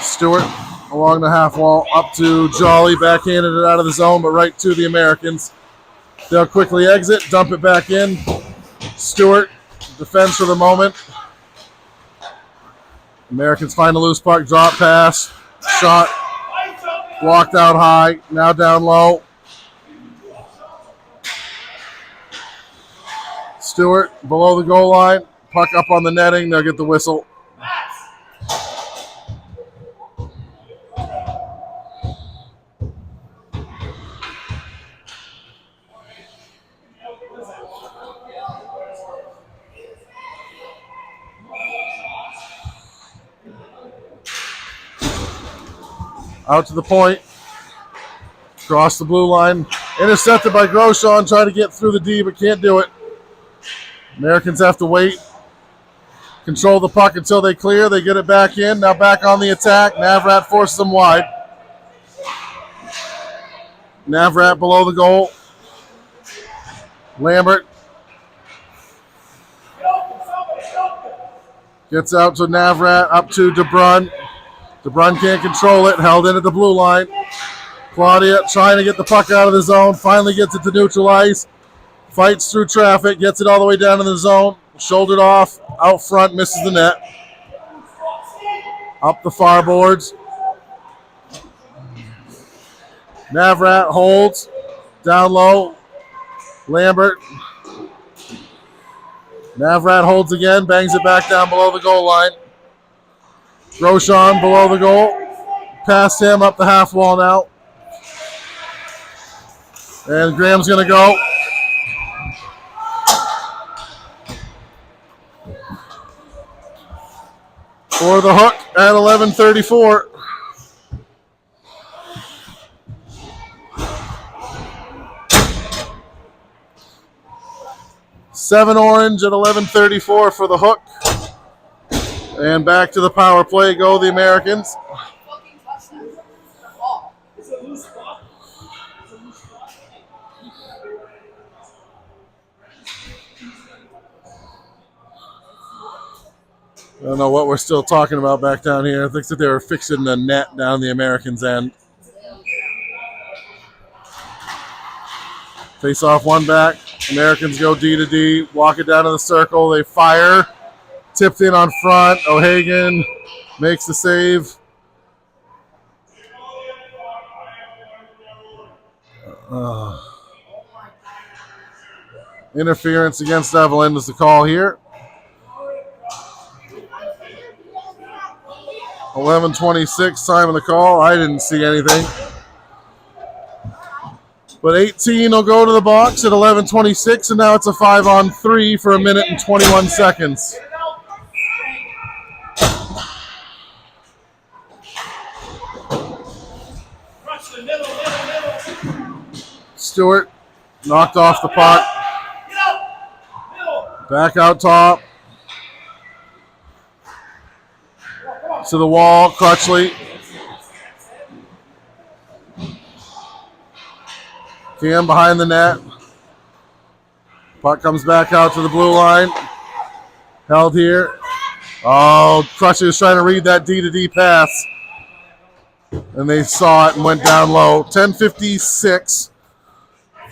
Stewart along the half wall, up to Jolly, backhanded it out of the zone, but right to the Americans. They'll quickly exit, dump it back in. Stewart defends for the moment. Americans find a loose puck, drop pass, shot, blocked out high, now down low. Stewart below the goal line, puck up on the netting, they'll get the whistle. Out to the point, across the blue line, intercepted by Groshon, trying to get through the D, but can't do it. Americans have to wait, control the puck until they clear. They get it back in, now back on the attack. Navrat forces them wide. Navrat below the goal. Lambert gets out to Navrat, up to DeBrun. DeBrun can't control it, held in at the blue line. Claudia trying to get the puck out of the zone, finally gets it to neutral ice. Fights through traffic, gets it all the way down in the zone. Shouldered off, out front, misses the net. Up the far boards. Navrat holds, down low. Lambert. Navrat holds again, bangs it back down below the goal line. Groshon below the goal. Past him, up the half wall now. And Graham's going to go. For the hook at 11:34. 7 orange at 11:34 for the hook. And back to the power play go the Americans. It's a loose spot. I don't know what we're still talking about back down here. I think that they were fixing the net down the Americans' end. Face off one back. Americans go D to D. Walk it down to the circle. They fire. Tipped in on front. O'Hagan makes the save. Interference against Evelyn is the call here. 11:26 time of the call. I didn't see anything. But 18 will go to the box at 11:26, and now it's a 5-on-3 for a minute and 21 seconds. Stewart knocked off the puck. Back out top. To the wall, Crutchley. Cam behind the net. Puck comes back out to the blue line. Held here. Oh, Crutchley was trying to read that D to D pass. And they saw it and went down low. 10:56.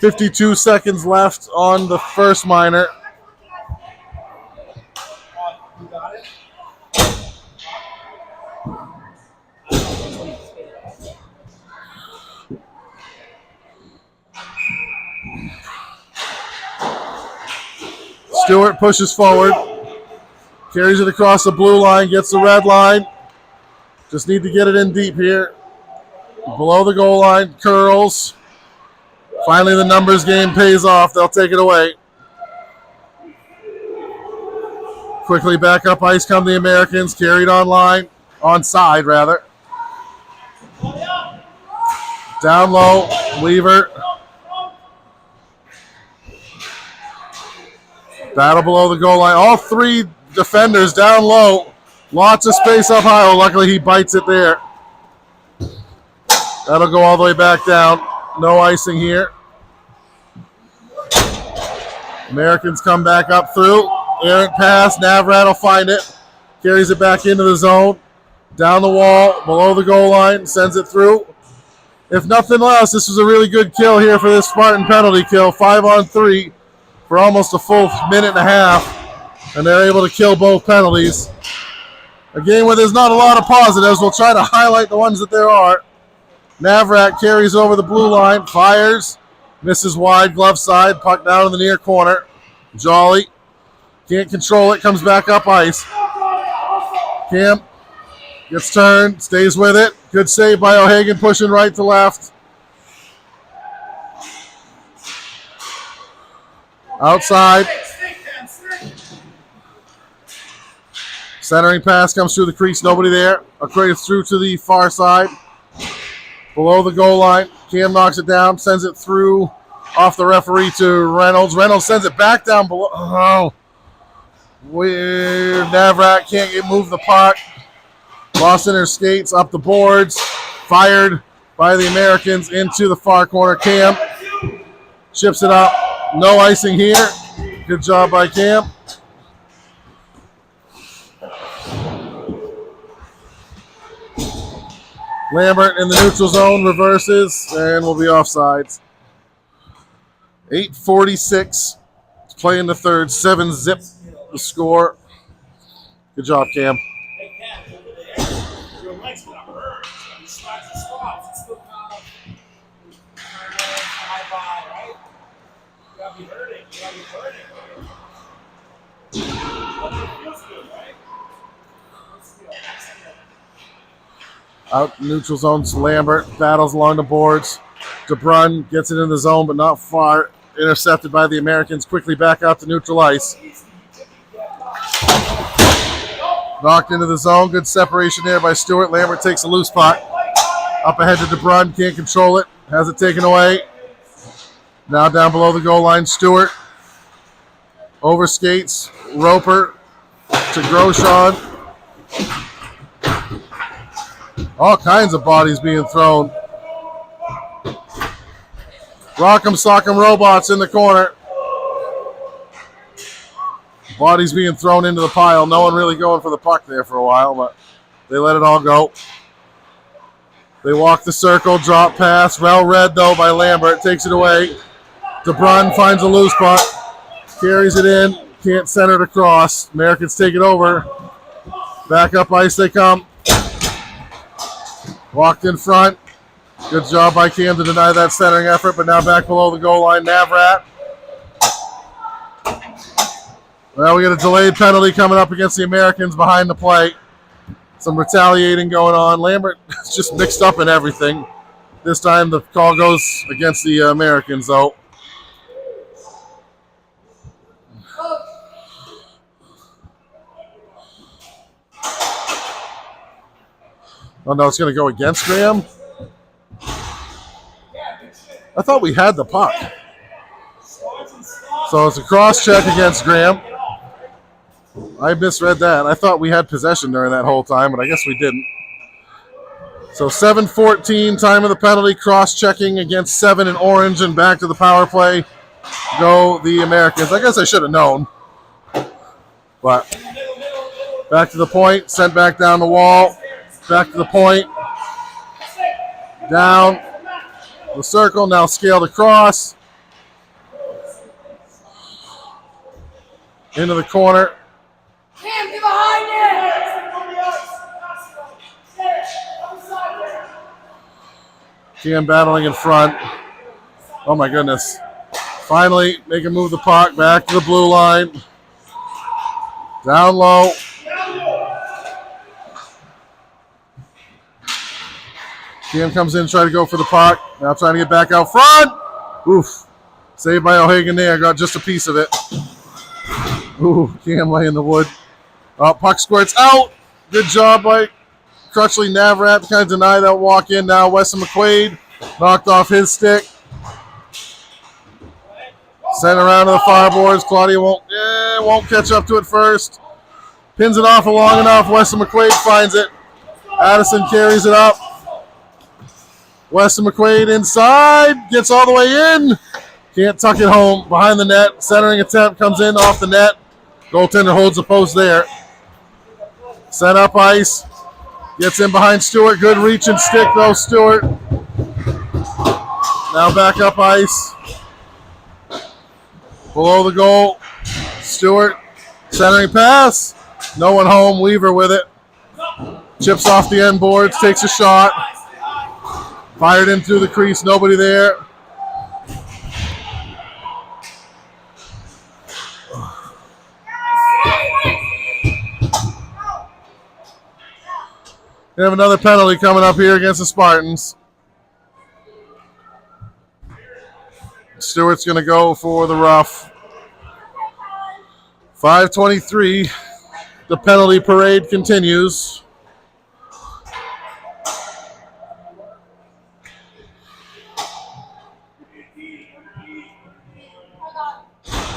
52 seconds left on the first minor. Stewart pushes forward, carries it across the blue line, gets the red line. Just need to get it in deep here. Below the goal line, curls. Finally, the numbers game pays off. They'll take it away. Quickly back up ice come the Americans, carried onside rather. Down low, Weaver. Battle below the goal line. All three defenders down low. Lots of space up high. Well, luckily he bites it there. That'll go all the way back down. No icing here. Americans come back up through. Errant pass. Navrat will find it. Carries it back into the zone. Down the wall. Below the goal line. Sends it through. If nothing else, this was a really good kill here for this Spartan penalty kill. 5-on-3. For almost a full minute and a half, and they're able to kill both penalties. A game where there's not a lot of positives. We'll try to highlight the ones that there are. Navrat carries over the blue line, fires, misses wide, glove side, puck down in the near corner. Jolly can't control it, comes back up ice. Camp gets turned, stays with it. Good save by O'Hagan, pushing right to left. Outside. Centering pass comes through the crease. Nobody there. Across through to the far side. Below the goal line. Cam knocks it down. Sends it through off the referee to Reynolds. Reynolds sends it back down below. Oh. Weird. Navrat can't move the puck. Lost in her skates. Up the boards. Fired by the Americans into the far corner. Cam chips it up. No icing here. Good job by Cam. Lambert in the neutral zone reverses and will be offsides. 8:46. Play in the third. 7-zip the score. Good job, Cam. Hey, Cam, over there. Your leg's gonna hurt. You spots and spots. It's still kind of high by, right? You gotta be hurting. You gotta be hurting. But it feels good, right? Out neutral zone, Lambert battles along the boards. DeBrun gets it in the zone, but not far. Intercepted by the Americans. Quickly back out to neutral ice. Knocked into the zone. Good separation there by Stewart. Lambert takes a loose puck. Up ahead to DeBrun. Can't control it. Has it taken away. Now down below the goal line, Stewart. Overskates Roper to Groshon. All kinds of bodies being thrown. Rock'em Sock'em Robots in the corner. Bodies being thrown into the pile. No one really going for the puck there for a while, but they let it all go. They walk the circle, drop pass. Well read, though, by Lambert. Takes it away. DeBrun finds a loose puck. Carries it in. Can't center it across. Americans take it over. Back up ice they come. Walked in front. Good job by Cam to deny that centering effort, but now back below the goal line. Navrat. Well, we got a delayed penalty coming up against the Americans behind the plate. Some retaliating going on. Lambert is just mixed up in everything. This time the call goes against the Americans, though. Oh, no, it's going to go against Graham? I thought we had the puck. So it's a cross check against Graham. I misread that. I thought we had possession during that whole time, but I guess we didn't. So 7:14, time of the penalty, cross-checking against 7 in orange, and back to the power play go the Americans. I guess I should have known. But back to the point, sent back down the wall. Back to the point. Down the circle, now scaled across. Into the corner. Cam, get behind it! Cam battling in front. Oh my goodness. Finally, they can move the puck back to the blue line. Down low. Cam comes in, trying to go for the puck. Now trying to get back out front. Oof. Saved by O'Hagan there. Got just a piece of it. Ooh, Cam lay in the wood. Puck squirts out. Good job by Crutchley. Navrat kind of deny that walk in. Now Weston McQuaid knocked off his stick. Sent around to the far boards. Claudia won't catch up to it first. Pins it off long enough. Weston McQuaid finds it. Addison carries it up. Weston McQuaid inside. Gets all the way in. Can't tuck it home. Behind the net. Centering attempt comes in off the net. Goaltender holds the post there. Set up ice. Gets in behind Stewart. Good reach and stick though, Stewart. Now back up ice. Below the goal. Stewart. Centering pass. No one home. Weaver with it. Chips off the end boards. Takes a shot. Fired in through the crease. Nobody there. We have another penalty coming up here against the Spartans. Stewart's going to go for the rough. 5:23. The penalty parade continues.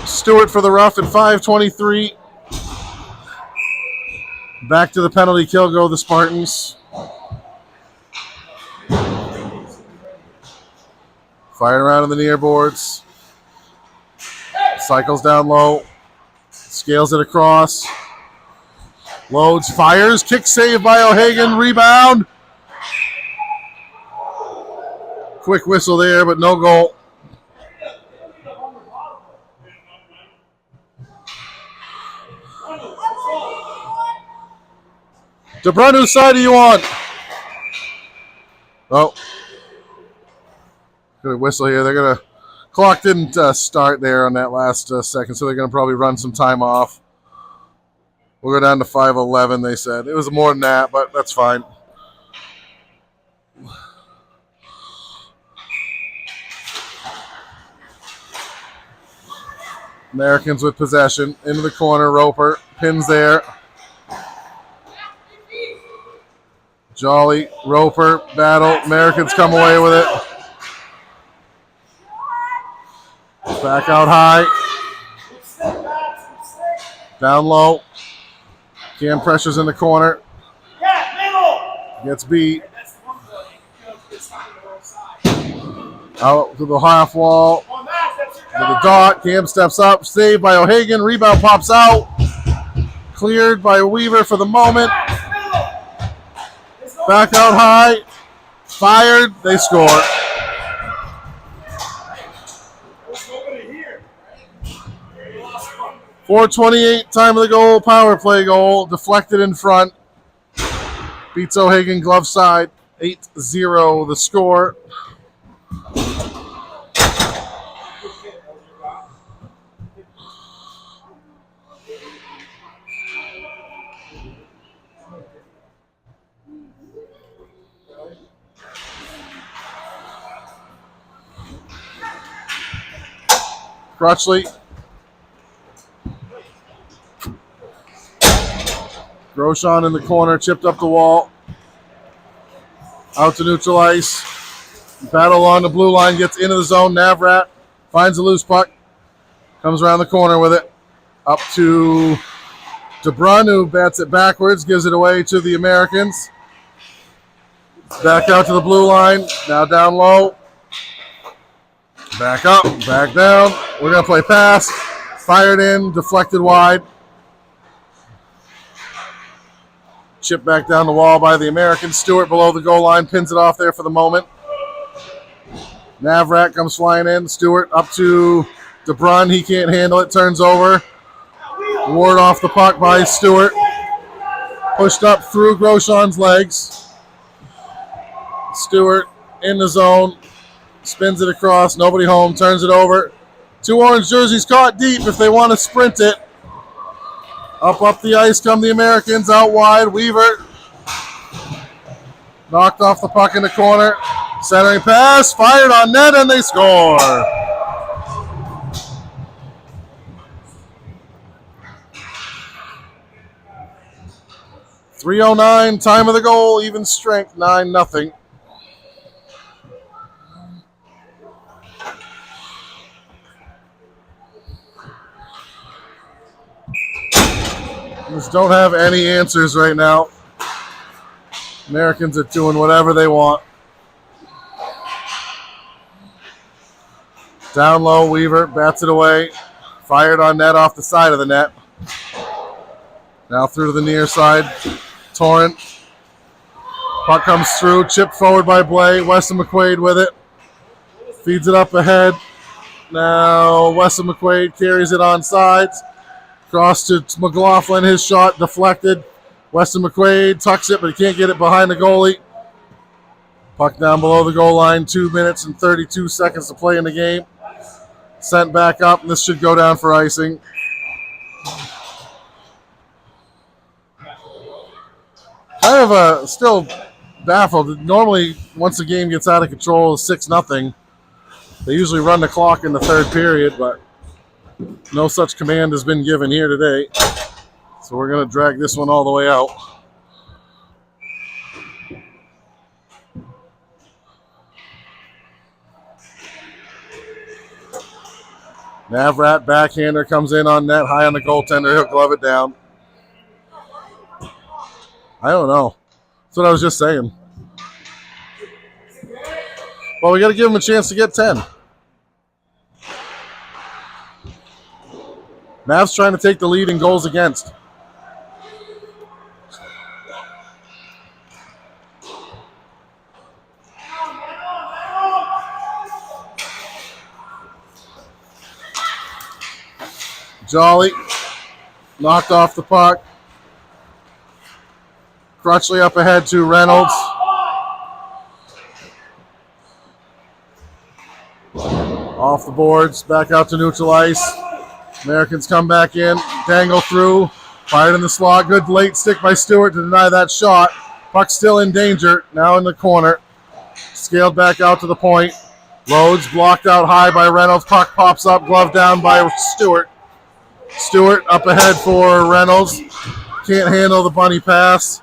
Stewart for the rough at 5:23. Back to the penalty kill go the Spartans. Fired around in the near boards. Cycles down low. Scales it across. Loads, fires. Kick save by O'Hagan. Rebound. Quick whistle there, but no goal. DeBrun, whose side are you on? Oh. Gonna whistle here. They're gonna clock didn't start there on that last second, so they're gonna probably run some time off. We'll go down to 5:11. They said it was more than that, but that's fine. Americans with possession into the corner. Roper pins there. Jolly, Roper, battle. Americans come away with it. Back out high. Down low. Cam pressures in the corner. Yeah, middle. Gets beat. That's the one play. You know, it's on the wrong side. Out to the half wall. On that, that's your To the guy. dot. Cam steps up. Saved by O'Hagan. Rebound pops out. Cleared by Weaver for the moment. Back out high. Fired. They score. There's nobody here. 4:28, time of the goal. Power play goal. Deflected in front. Beats O'Hagan glove side. 8-0 the score. Crutchley. Groshon in the corner, chipped up the wall. Out to neutral ice. Battle along the blue line, gets into the zone. Navrat finds a loose puck. Comes around the corner with it. Up to DeBrun, who bats it backwards, gives it away to the Americans. Back out to the blue line. Now down low. Back up, back down. We're going to play pass. Fired in, deflected wide. Chip back down the wall by the Americans. Stewart below the goal line, pins it off there for the moment. Navrat comes flying in. Stewart up to DeBrun. He can't handle it, turns over. Ward off the puck by Stewart. Pushed up through Groshon's legs. Stewart in the zone. Spins it across, nobody home, turns it over. Two orange jerseys caught deep if they want to sprint it. Up the ice come the Americans, out wide. Weaver knocked off the puck in the corner. Centering pass, fired on net, and they score. .309, time of the goal, even strength, 9-0. Just don't have any answers right now. Americans are doing whatever they want. Down low, Weaver bats it away. Fired on net off the side of the net. Now through to the near side. Torrent. Puck comes through. Chipped forward by Blay. Weston McQuaid with it. Feeds it up ahead. Now Weston McQuaid carries it on sides. Cross to McLaughlin. His shot deflected. Weston McQuaid tucks it, but he can't get it behind the goalie. Puck down below the goal line. 2 minutes and 32 seconds to play in the game. Sent back up, and this should go down for icing. Kind of still baffled. Normally, once the game gets out of control, 6-0. They usually run the clock in the third period, but no such command has been given here today. So we're going to drag this one all the way out. Navrat, backhander, comes in on net, high on the goaltender. He'll glove it down. I don't know. That's what I was just saying. Well, we got to give him a chance to get 10. Mavs trying to take the lead in goals against. Jolly knocked off the puck. Crutchley up ahead to Reynolds. Off the boards, back out to neutral ice. Americans come back in, dangle through, fired in the slot. Good late stick by Stewart to deny that shot. Puck still in danger, now in the corner. Scaled back out to the point. Loads blocked out high by Reynolds. Puck pops up, glove down by Stewart. Stewart up ahead for Reynolds. Can't handle the bunny pass.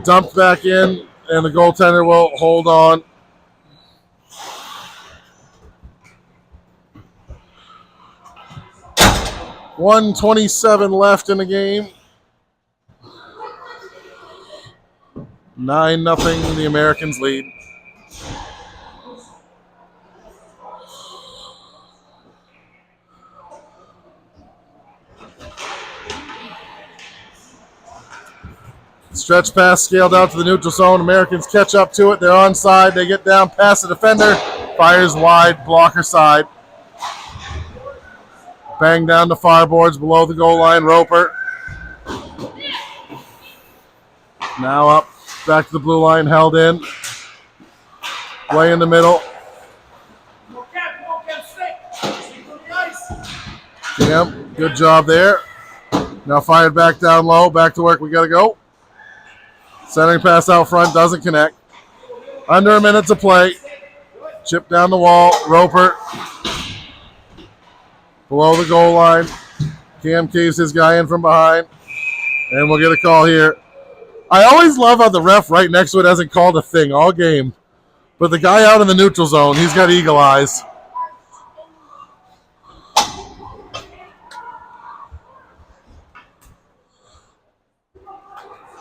Dumped back in, and the goaltender will hold on. 1:27 left in the game. 9-0, the Americans lead. Stretch pass scaled out to the neutral zone. Americans catch up to it. They're onside. They get down past the defender. Fires wide, blocker side. Bang down the far boards below the goal line. Roper. Now up. Back to the blue line. Held in. Play in the middle. Cam, good job there. Now fired back down low. Back to work. We got to go. Centering pass out front, doesn't connect. Under a minute to play. Chip down the wall. Roper. Below the goal line. Cam caves his guy in from behind. And we'll get a call here. I always love how the ref right next to it hasn't called a thing all game. But the guy out in the neutral zone, he's got eagle eyes.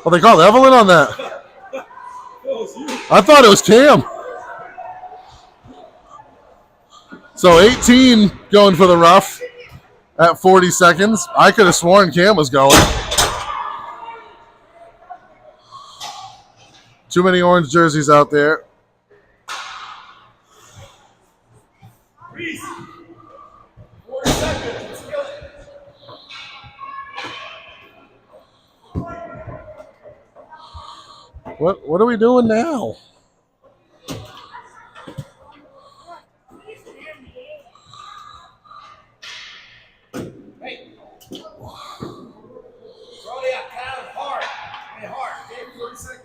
Oh, they called Evelyn on that. I thought it was Cam. So 18 going for the rough at 40 seconds. I could have sworn Cam was going. Too many orange jerseys out there. What are we doing now?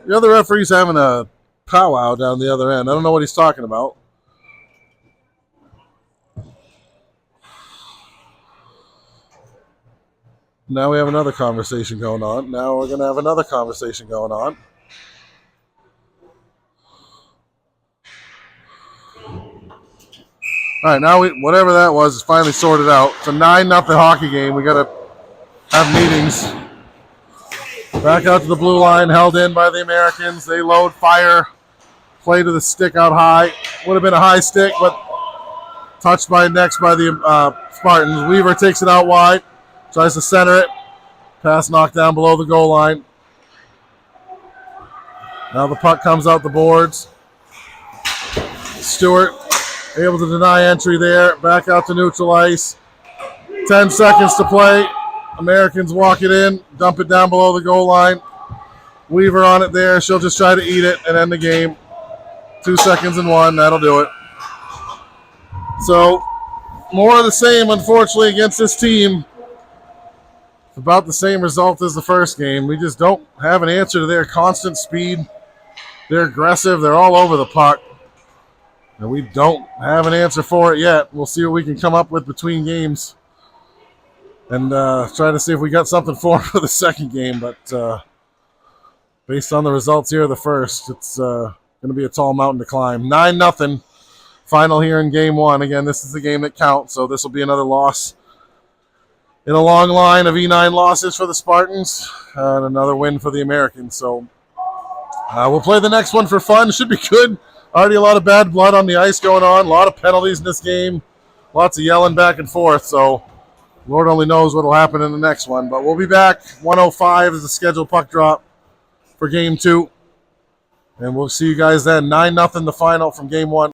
The other referee's having a powwow down the other end. I don't know what he's talking about. Now we have another conversation going on. Now we're going to have another conversation going on. All right, now whatever that was is finally sorted out. It's a 9-0 hockey game. We got to have meetings. Back out to the blue line, held in by the Americans. They load, fire, play to the stick out high. Would have been a high stick, but touched by next by the Spartans. Weaver takes it out wide, tries to center it. Pass knocked down below the goal line. Now the puck comes out the boards. Stewart able to deny entry there. Back out to neutral ice. 10 seconds to play. Americans walk it in, dump it down below the goal line. Weaver on it there. She'll just try to eat it and end the game. 2 seconds and 1. That'll do it. So, more of the same, unfortunately, against this team. It's about the same result as the first game. We just don't have an answer to their constant speed. They're aggressive. They're all over the puck. And we don't have an answer for it yet. We'll see what we can come up with between games. And try to see if we got something for the second game. But based on the results here of the first, it's going to be a tall mountain to climb. 9-0 final here in game one. Again, this is the game that counts, so this will be another loss in a long line of E9 losses for the Spartans and another win for the Americans. So we'll play the next one for fun. Should be good. Already a lot of bad blood on the ice going on. A lot of penalties in this game. Lots of yelling back and forth. So Lord only knows what will happen in the next one. But we'll be back. 1:05 is the scheduled puck drop for game 2. And we'll see you guys then. 9-0 the final from game 1.